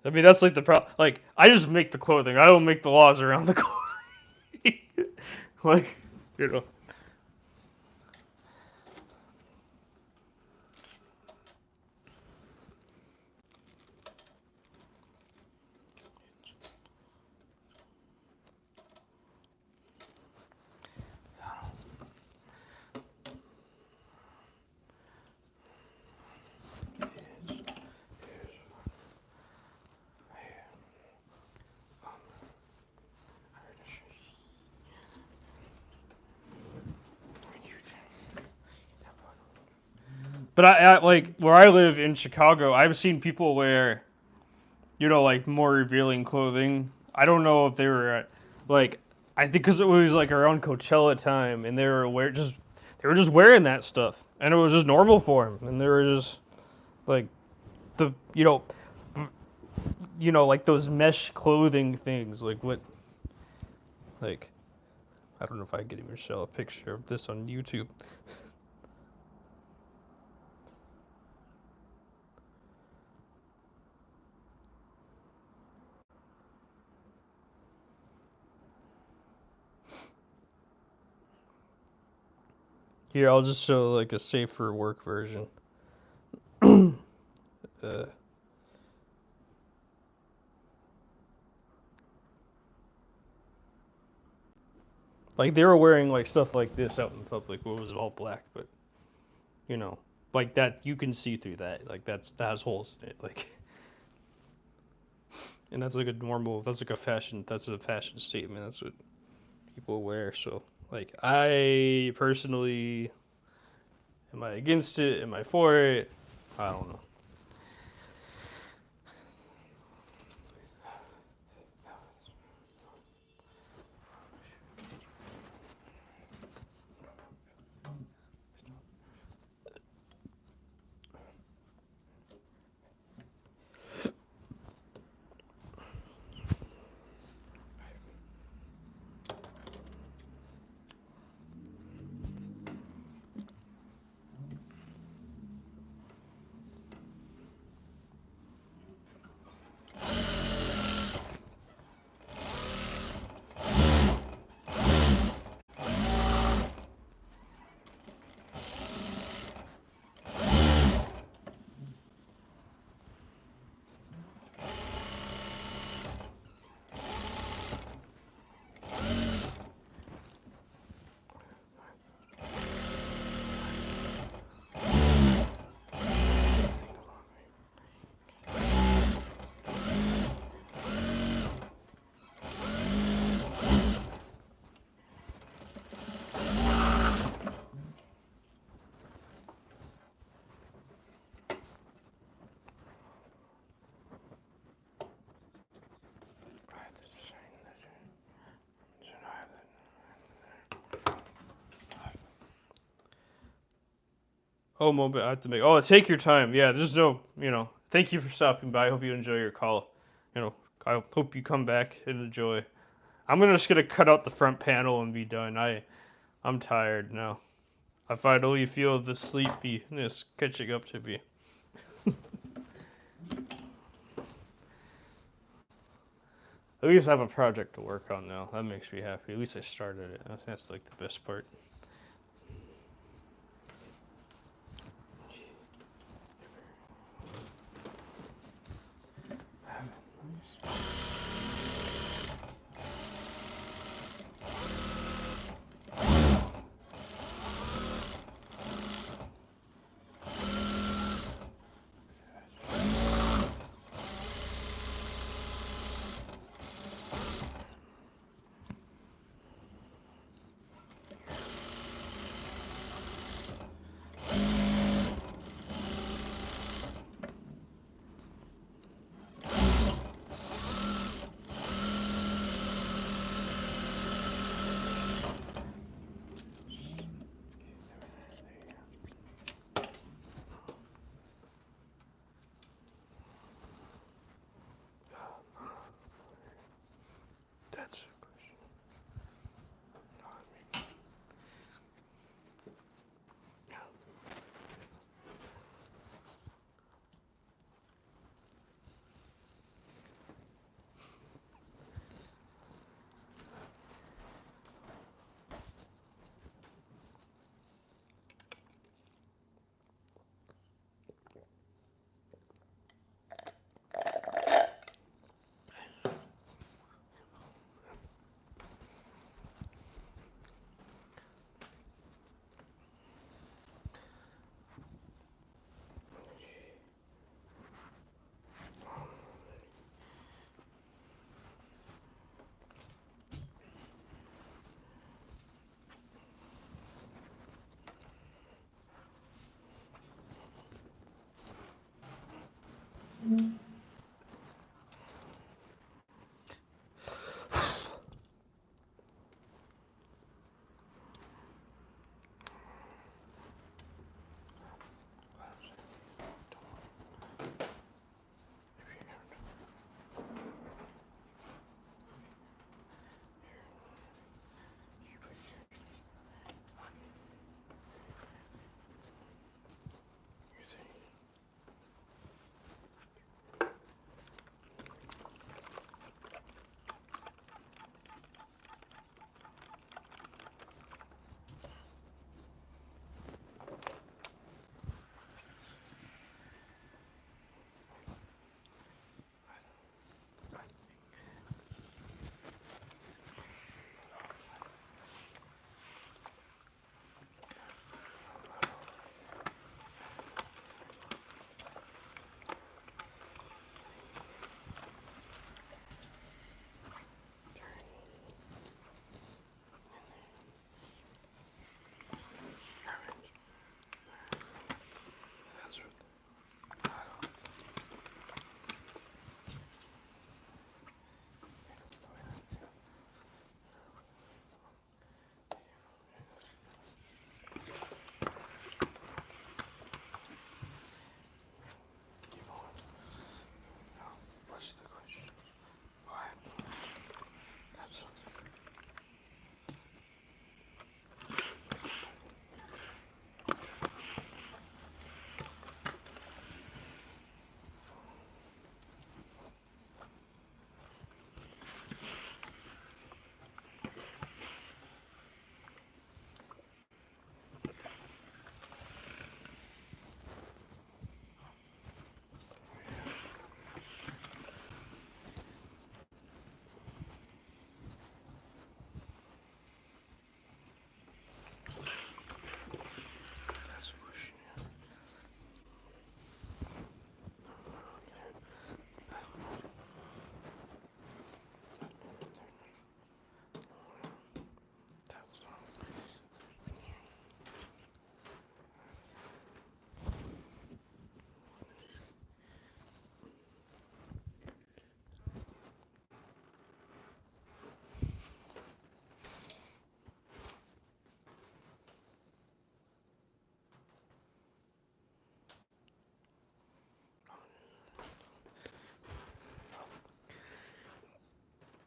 A: I mean, that's like the problem. Like, I just make the clothing. I don't make the laws around the clothing. Like, you know. But I like where I live in Chicago, I've seen people wear, like more revealing clothing. I don't know if they were like, I think because it was like around Coachella time, and they were just wearing that stuff, and it was just normal for them, and they were just like the like those mesh clothing things, like what, like I don't know if I could even show a picture of this on YouTube. Here, I'll just show like a safer work version. uh, like they were wearing like stuff like this out in public, where it was all black, but like that you can see through that. Like that has holes in it, like, and that's like a normal. That's like a fashion. That's a fashion statement. That's what people wear. So like, I personally, am I against it? Am I for it? I don't know. Oh, moment I have to make. Oh, take your time. Yeah, there's no. Thank you for stopping by. I hope you enjoy your call. I hope you come back and enjoy. Just gonna cut out the front panel and be done. I'm tired now. I finally feel the sleepiness catching up to me. At least I have a project to work on now. That makes me happy. At least I started it. That's like the best part.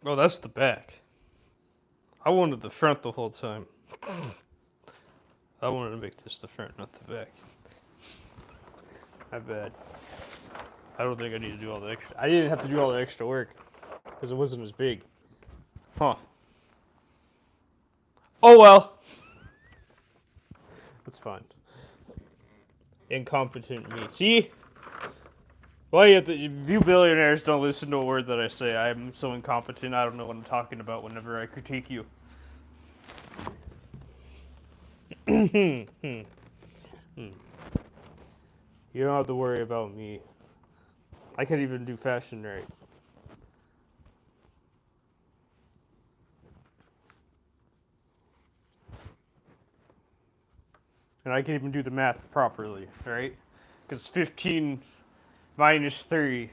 A: Oh, that's the back. I wanted the front the whole time. I wanted to make this the front, not the back. My bad. I don't think I need to do all the extra. I didn't have to do all the extra work because it wasn't as big. Huh. Oh well. That's fine. Incompetent me. See? Well, if you billionaires don't listen to a word that I say, I'm so incompetent, I don't know what I'm talking about whenever I critique you. You don't have to worry about me. I can't even do fashion right. And I can't even do the math properly, right? Because 15 minus 3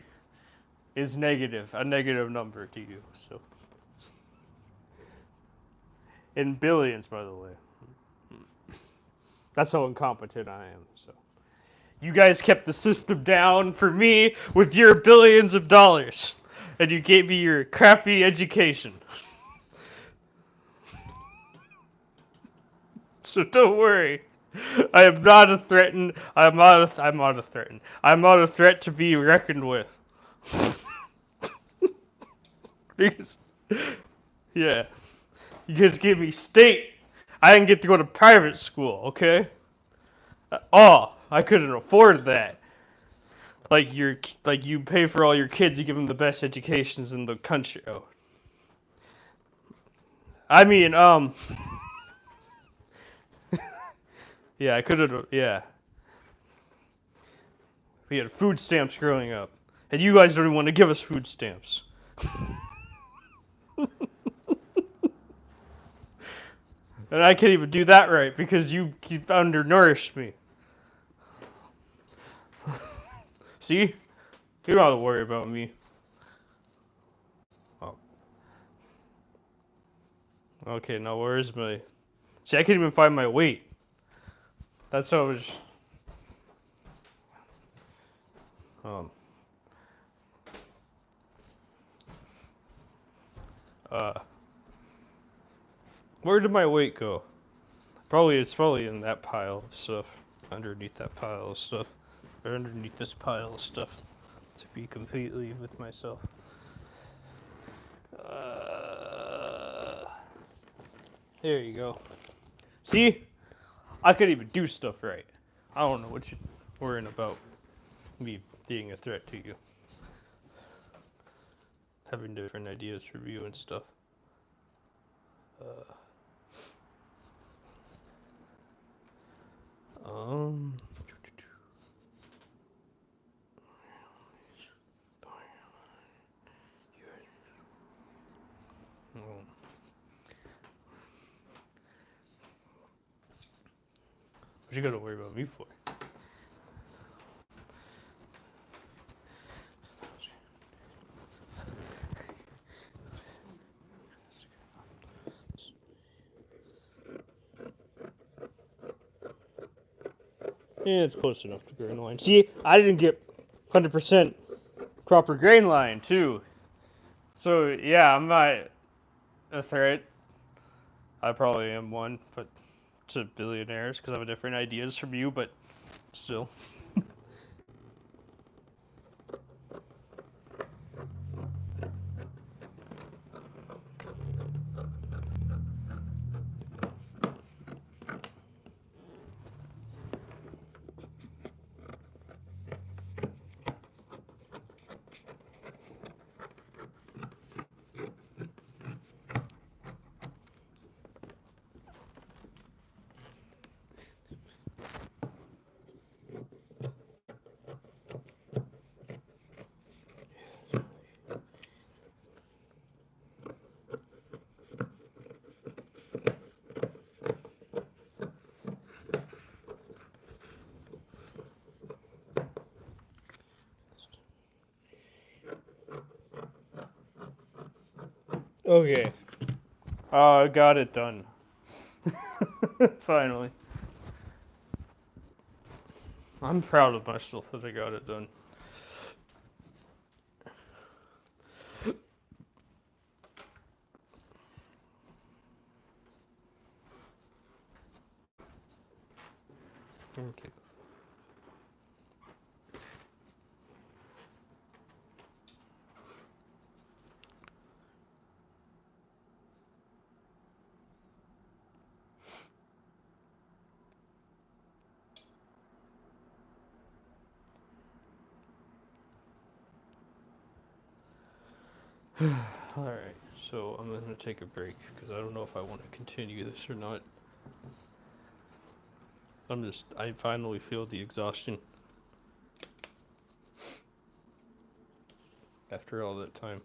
A: is negative, a negative number to you. So, in billions, by the way. That's how incompetent I am. So, you guys kept the system down for me with your billions of dollars, and you gave me your crappy education. So don't worry. I am not a threatened. I'm not a threatened. I'm not a threat to be reckoned with. Because, yeah, you guys gave me state. I didn't get to go to private school. Okay. Oh, I couldn't afford that. Like you pay for all your kids, you give them the best educations in the country. Oh. I mean, yeah, I could have. Yeah, we had food stamps growing up, and you guys don't even want to give us food stamps. And I can't even do that right because you keep undernourished me. See? You don't have to worry about me. Oh. Okay, now where's my... See, I can't even find my weight. That's how it was... Where did my weight go? It's probably in that pile of stuff. Underneath that pile of stuff. Or underneath this pile of stuff. To be completely with myself. There you go. See? I couldn't even do stuff right. I don't know what you're worrying about. Me being a threat to you. Having different ideas for you and stuff. What you gotta worry about me for? Yeah, it's close enough to grain line. See, I didn't get 100% proper grain line, too. So, yeah, I'm not a threat. I probably am one, but to billionaires, because I have different ideas from you, but still. Okay. I got it done. Finally. I'm proud of myself that I got it done. Okay. Alright, so I'm going to take a break because I don't know if I want to continue this or not. I finally feel the exhaustion after all that time.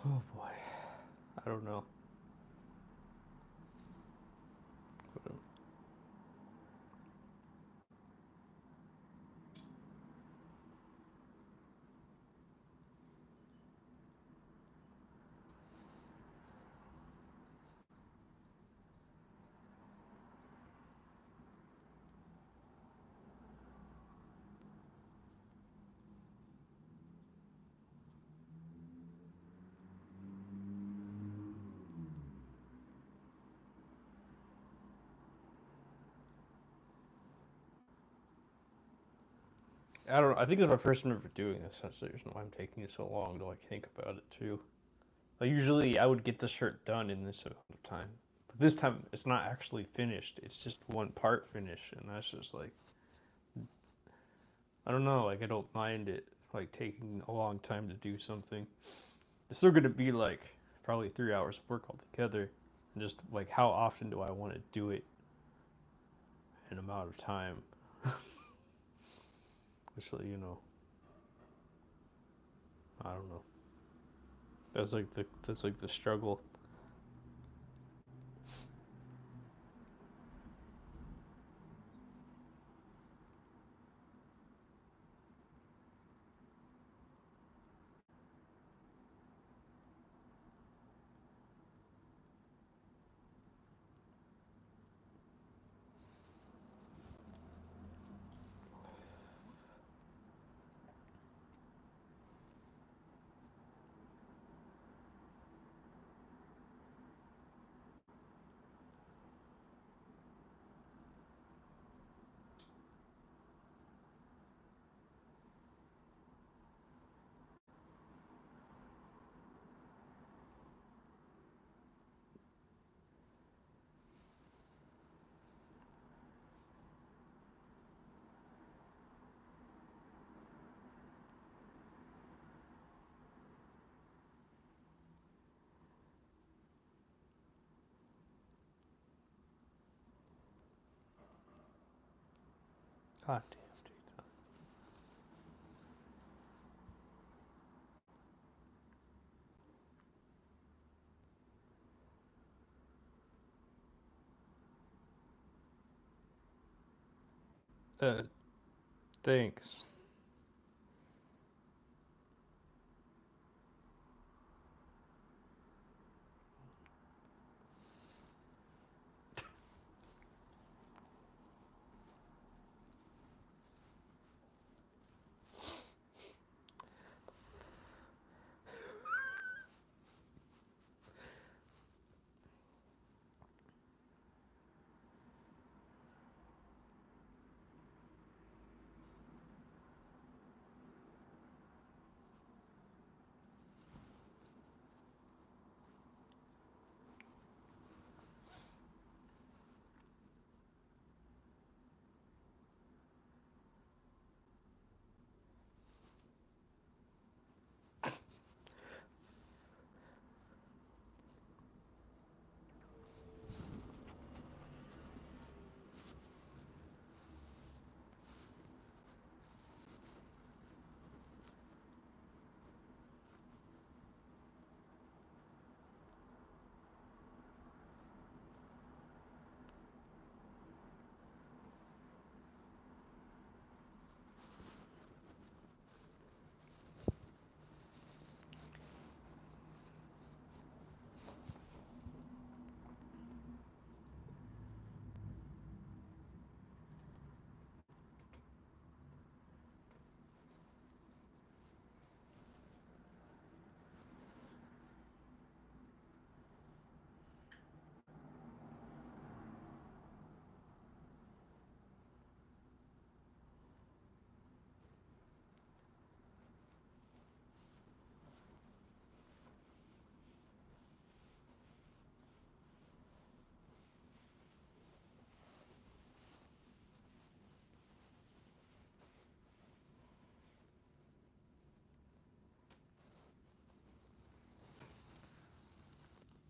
A: Oh boy. I don't know. I don't know. I think it's my first time ever doing this. That's the reason why I'm taking it so long to like think about it too. Like usually I would get the shirt done in this amount of time. But this time it's not actually finished. It's just one part finished, and that's just like I don't know, like I don't mind it like taking a long time to do something. It's still gonna be like probably 3 hours of work altogether. And just like how often do I want to do it in amount of time? So I don't know. That's like the struggle. God damn, thanks.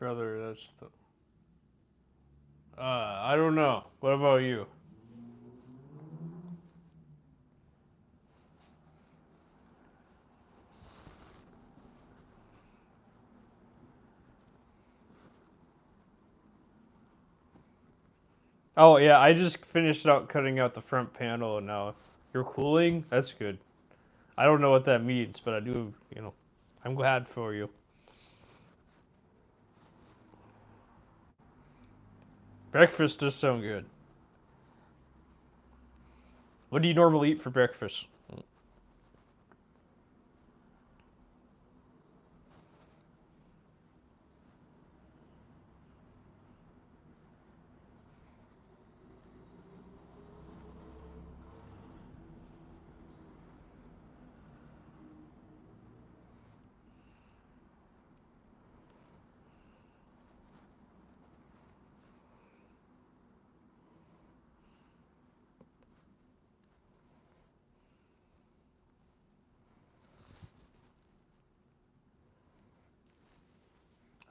A: brother. That's the. I don't know. What about you? Oh yeah, I just finished out cutting out the front panel, and now you're cooling. That's good. I don't know what that means, but I do. I'm glad for you. Breakfast does sound good. What do you normally eat for breakfast?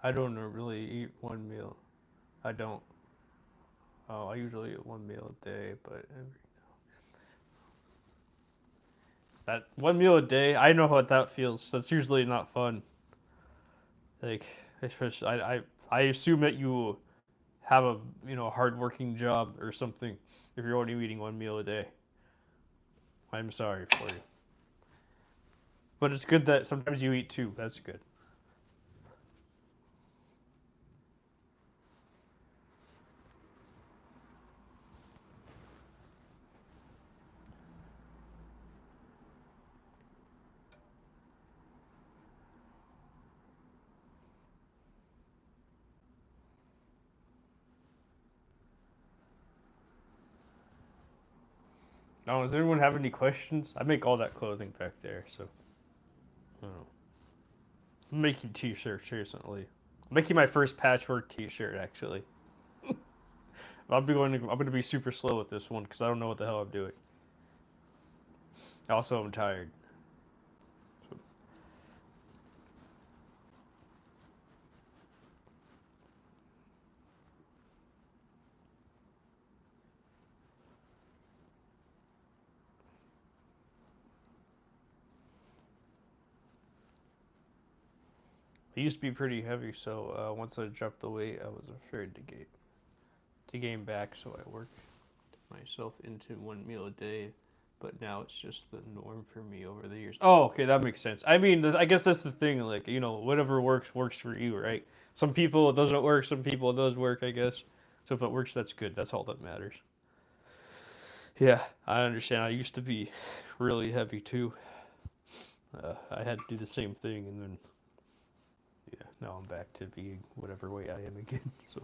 A: I don't really eat one meal. I don't. Oh, I usually eat one meal a day, but that one meal a day, I know what that feels. That's usually not fun. Like, especially, I assume that you have a hardworking job or something if you're only eating one meal a day. I'm sorry for you, but it's good that sometimes you eat two. That's good. Now, does anyone have any questions? I make all that clothing back there, so I don't know. I'm making t-shirts recently. I'm making my first patchwork t-shirt actually. I'm going to be super slow with this one because I don't know what the hell I'm doing. Also, I'm tired. So, I used to be pretty heavy, so once I dropped the weight, I was afraid to gain back, so I worked myself into one meal a day. But now it's just the norm for me over the years. Oh, okay, that makes sense. I mean, I guess that's the thing. Like, whatever works for you, right? Some people it doesn't work. Some people it does work. I guess. So if it works, that's good. That's all that matters. Yeah, I understand. I used to be really heavy too. I had to do the same thing, and then yeah, now I'm back to being whatever weight I am again. So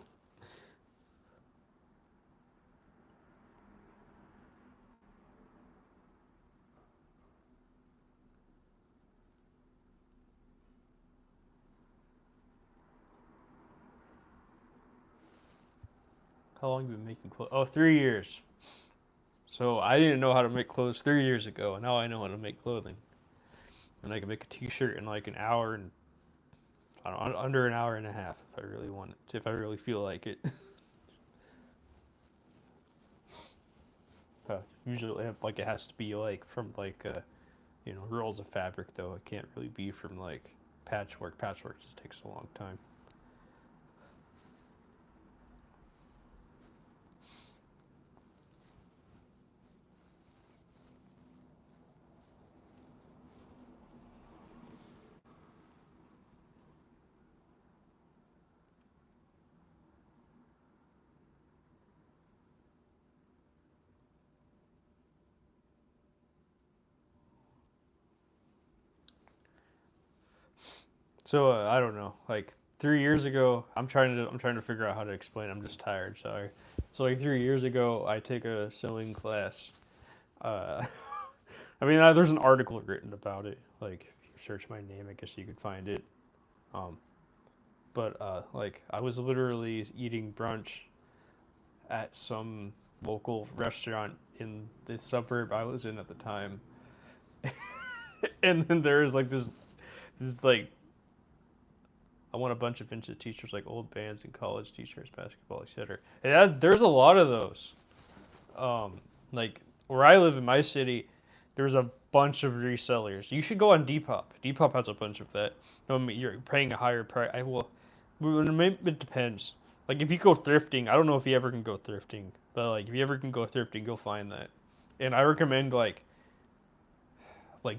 A: how long have you been making clothes? Oh, 3 years. So I didn't know how to make clothes 3 years ago, and now I know how to make clothing. And I can make a T-shirt in like an hour and I don't know, under an hour and a half if I really want it, if I really feel like it. Usually, like it has to be like from like rolls of fabric though. It can't really be from like patchwork. Patchwork just takes a long time. So I don't know. Like 3 years ago, I'm trying to figure out how to explain. I'm just tired. Sorry. So like 3 years ago, I take a sewing class. Uh, I mean, there's an article written about it. Like if you search my name, I guess you could find it. Um, but like I was literally eating brunch at some local restaurant in the suburb I was in at the time, and then there was like this like I want a bunch of vintage t-shirts like old bands and college t-shirts, basketball, etc. And there's a lot of those. Um, like where I live in my city, there's a bunch of resellers. You should go on Depop. Depop has a bunch of that. No, I mean, you're paying a higher price. It depends. Like if you go thrifting, I don't know if you ever can go thrifting, but like if you ever can go thrifting, you'll find that. And I recommend like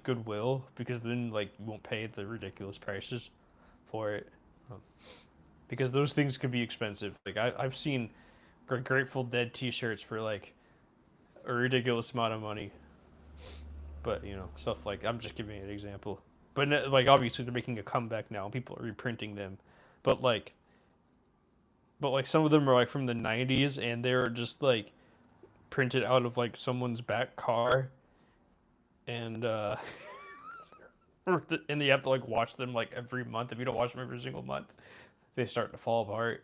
A: Goodwill because then like you won't pay the ridiculous prices for it. Um, because those things can be expensive. Like I've seen Grateful Dead T-shirts for like a ridiculous amount of money. But stuff like I'm just giving you an example. But like obviously they're making a comeback now. People are reprinting them, but like some of them are like from the '90s and they're just like printed out of like someone's back car, and and you have to like wash them like every month. If you don't wash them every single month, they start to fall apart.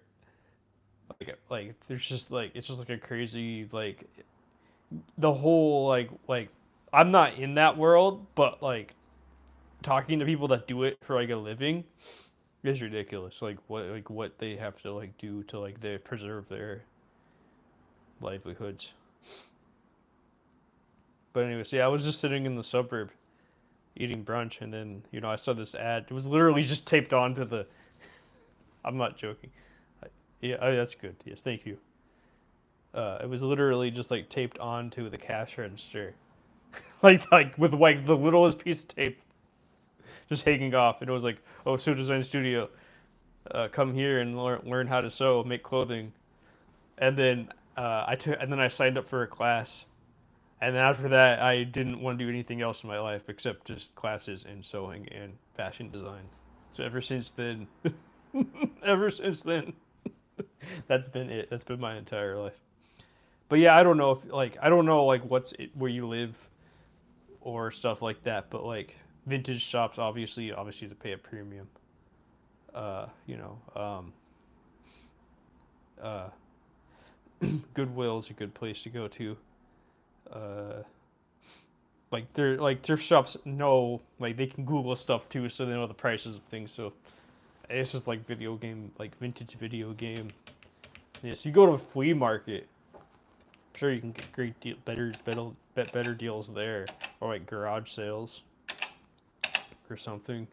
A: Like there's just like it's just like a crazy like the whole like I'm not in that world, but like talking to people that do it for like a living is ridiculous. Like what they have to like do to like they preserve their livelihoods. But anyways, yeah, I was just sitting in the suburb eating brunch, and then I saw this ad. It was literally just taped onto the. I'm not joking. Yeah, that's good. Yes, thank you. It was literally just like taped onto the cash register, like with like the littlest piece of tape, just hanging off. And it was like, oh, Sew Design Studio, come here and learn how to sew, make clothing. And then I signed up for a class. And then after that, I didn't want to do anything else in my life except just classes in sewing and fashion design. So ever since then, ever since then, that's been it. That's been my entire life. But yeah, I don't know if like I don't know like where you live or stuff like that. But like vintage shops, obviously to pay a premium. Uh, you know, um, uh, Goodwill is a good place to go to. Uh, like thrift shops know like they can Google stuff too, so they know the prices of things. So it's just like vintage video game. Yes, you go to a flea market. I'm sure you can get better deals there, or like garage sales or something.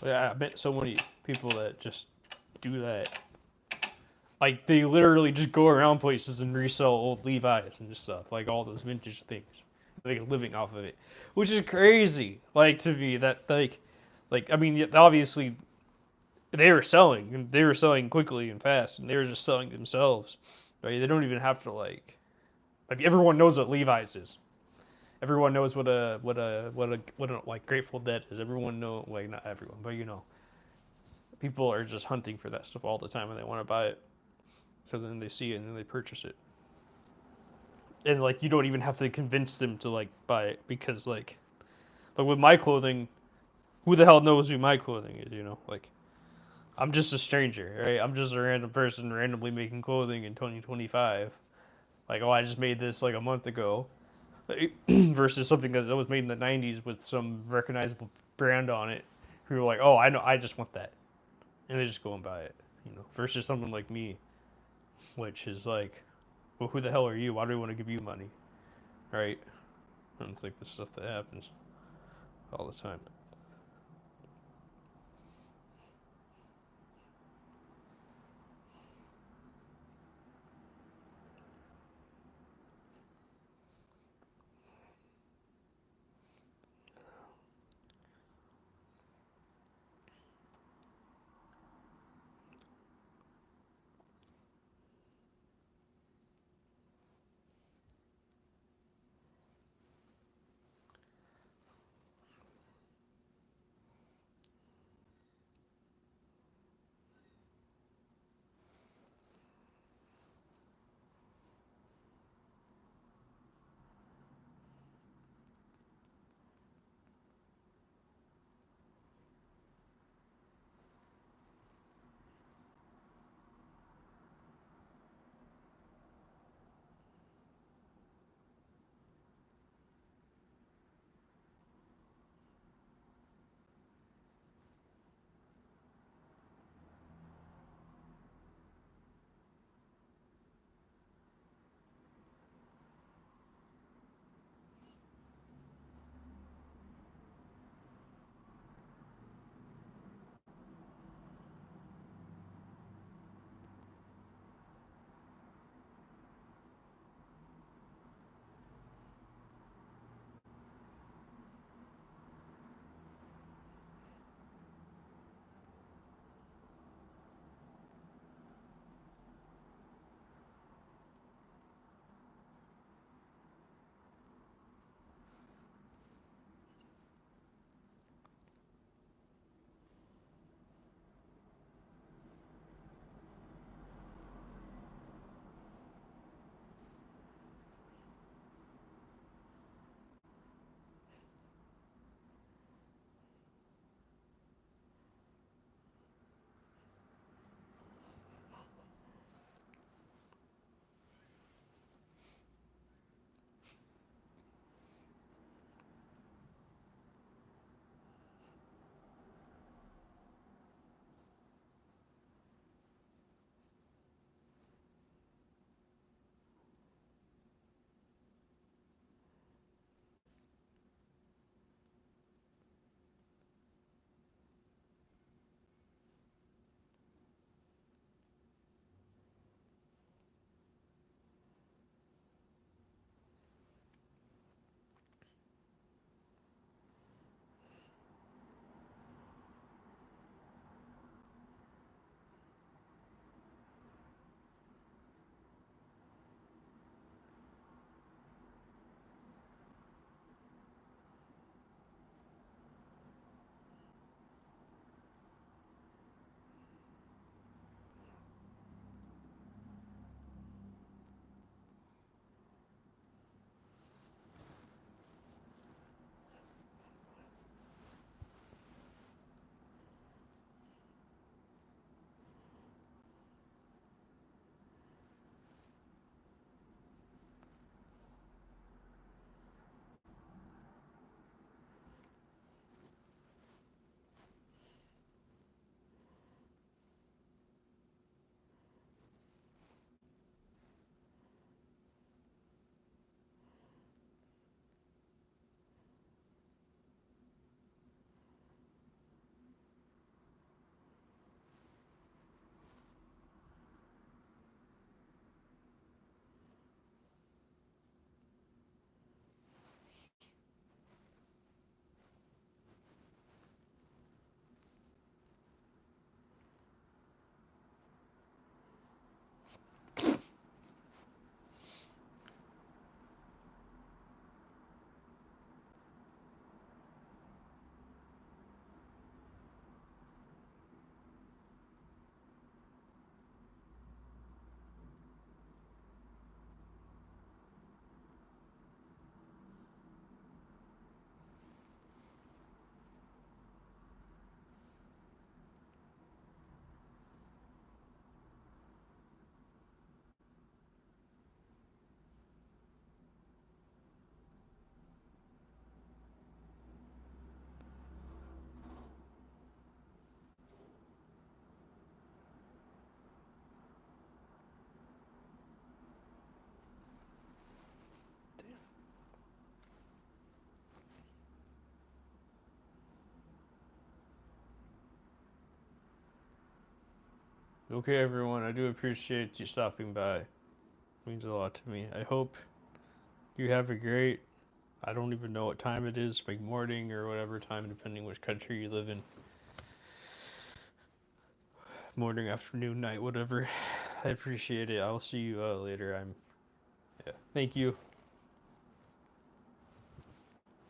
A: Yeah, I met so many people that just do that. Like they literally just go around places and resell old Levi's and just stuff, like all those vintage things. Like living off of it, which is crazy. Like to me, that like I mean, obviously they were selling quickly and fast, and they were just selling themselves. Right? They don't even have to like everyone knows what Levi's is. Everyone knows what a like Grateful Dead is. Everyone know like not everyone, but people are just hunting for that stuff all the time and they want to buy it. So then they see it and then they purchase it. And like you don't even have to convince them to like buy it because like with my clothing, who the hell knows who my clothing is? Like I'm just a stranger, right? I'm just a random person randomly making clothing in 2025. Like, oh, I just made this like a month ago, versus something that was made in the 90s with some recognizable brand on it. People are like, oh, I know, I just want that, and they just go and buy it. Versus someone like me, which is like, well, who the hell are you? Why do we want to give you money, right? And it's like the stuff that happens all the time. Okay, everyone, I do appreciate you stopping by. It means a lot to me. I hope you have a great, I don't even know what time it is, like morning or whatever time, depending which country you live in. Morning, afternoon, night, whatever. I appreciate it. I'll see you later. Yeah. Thank you.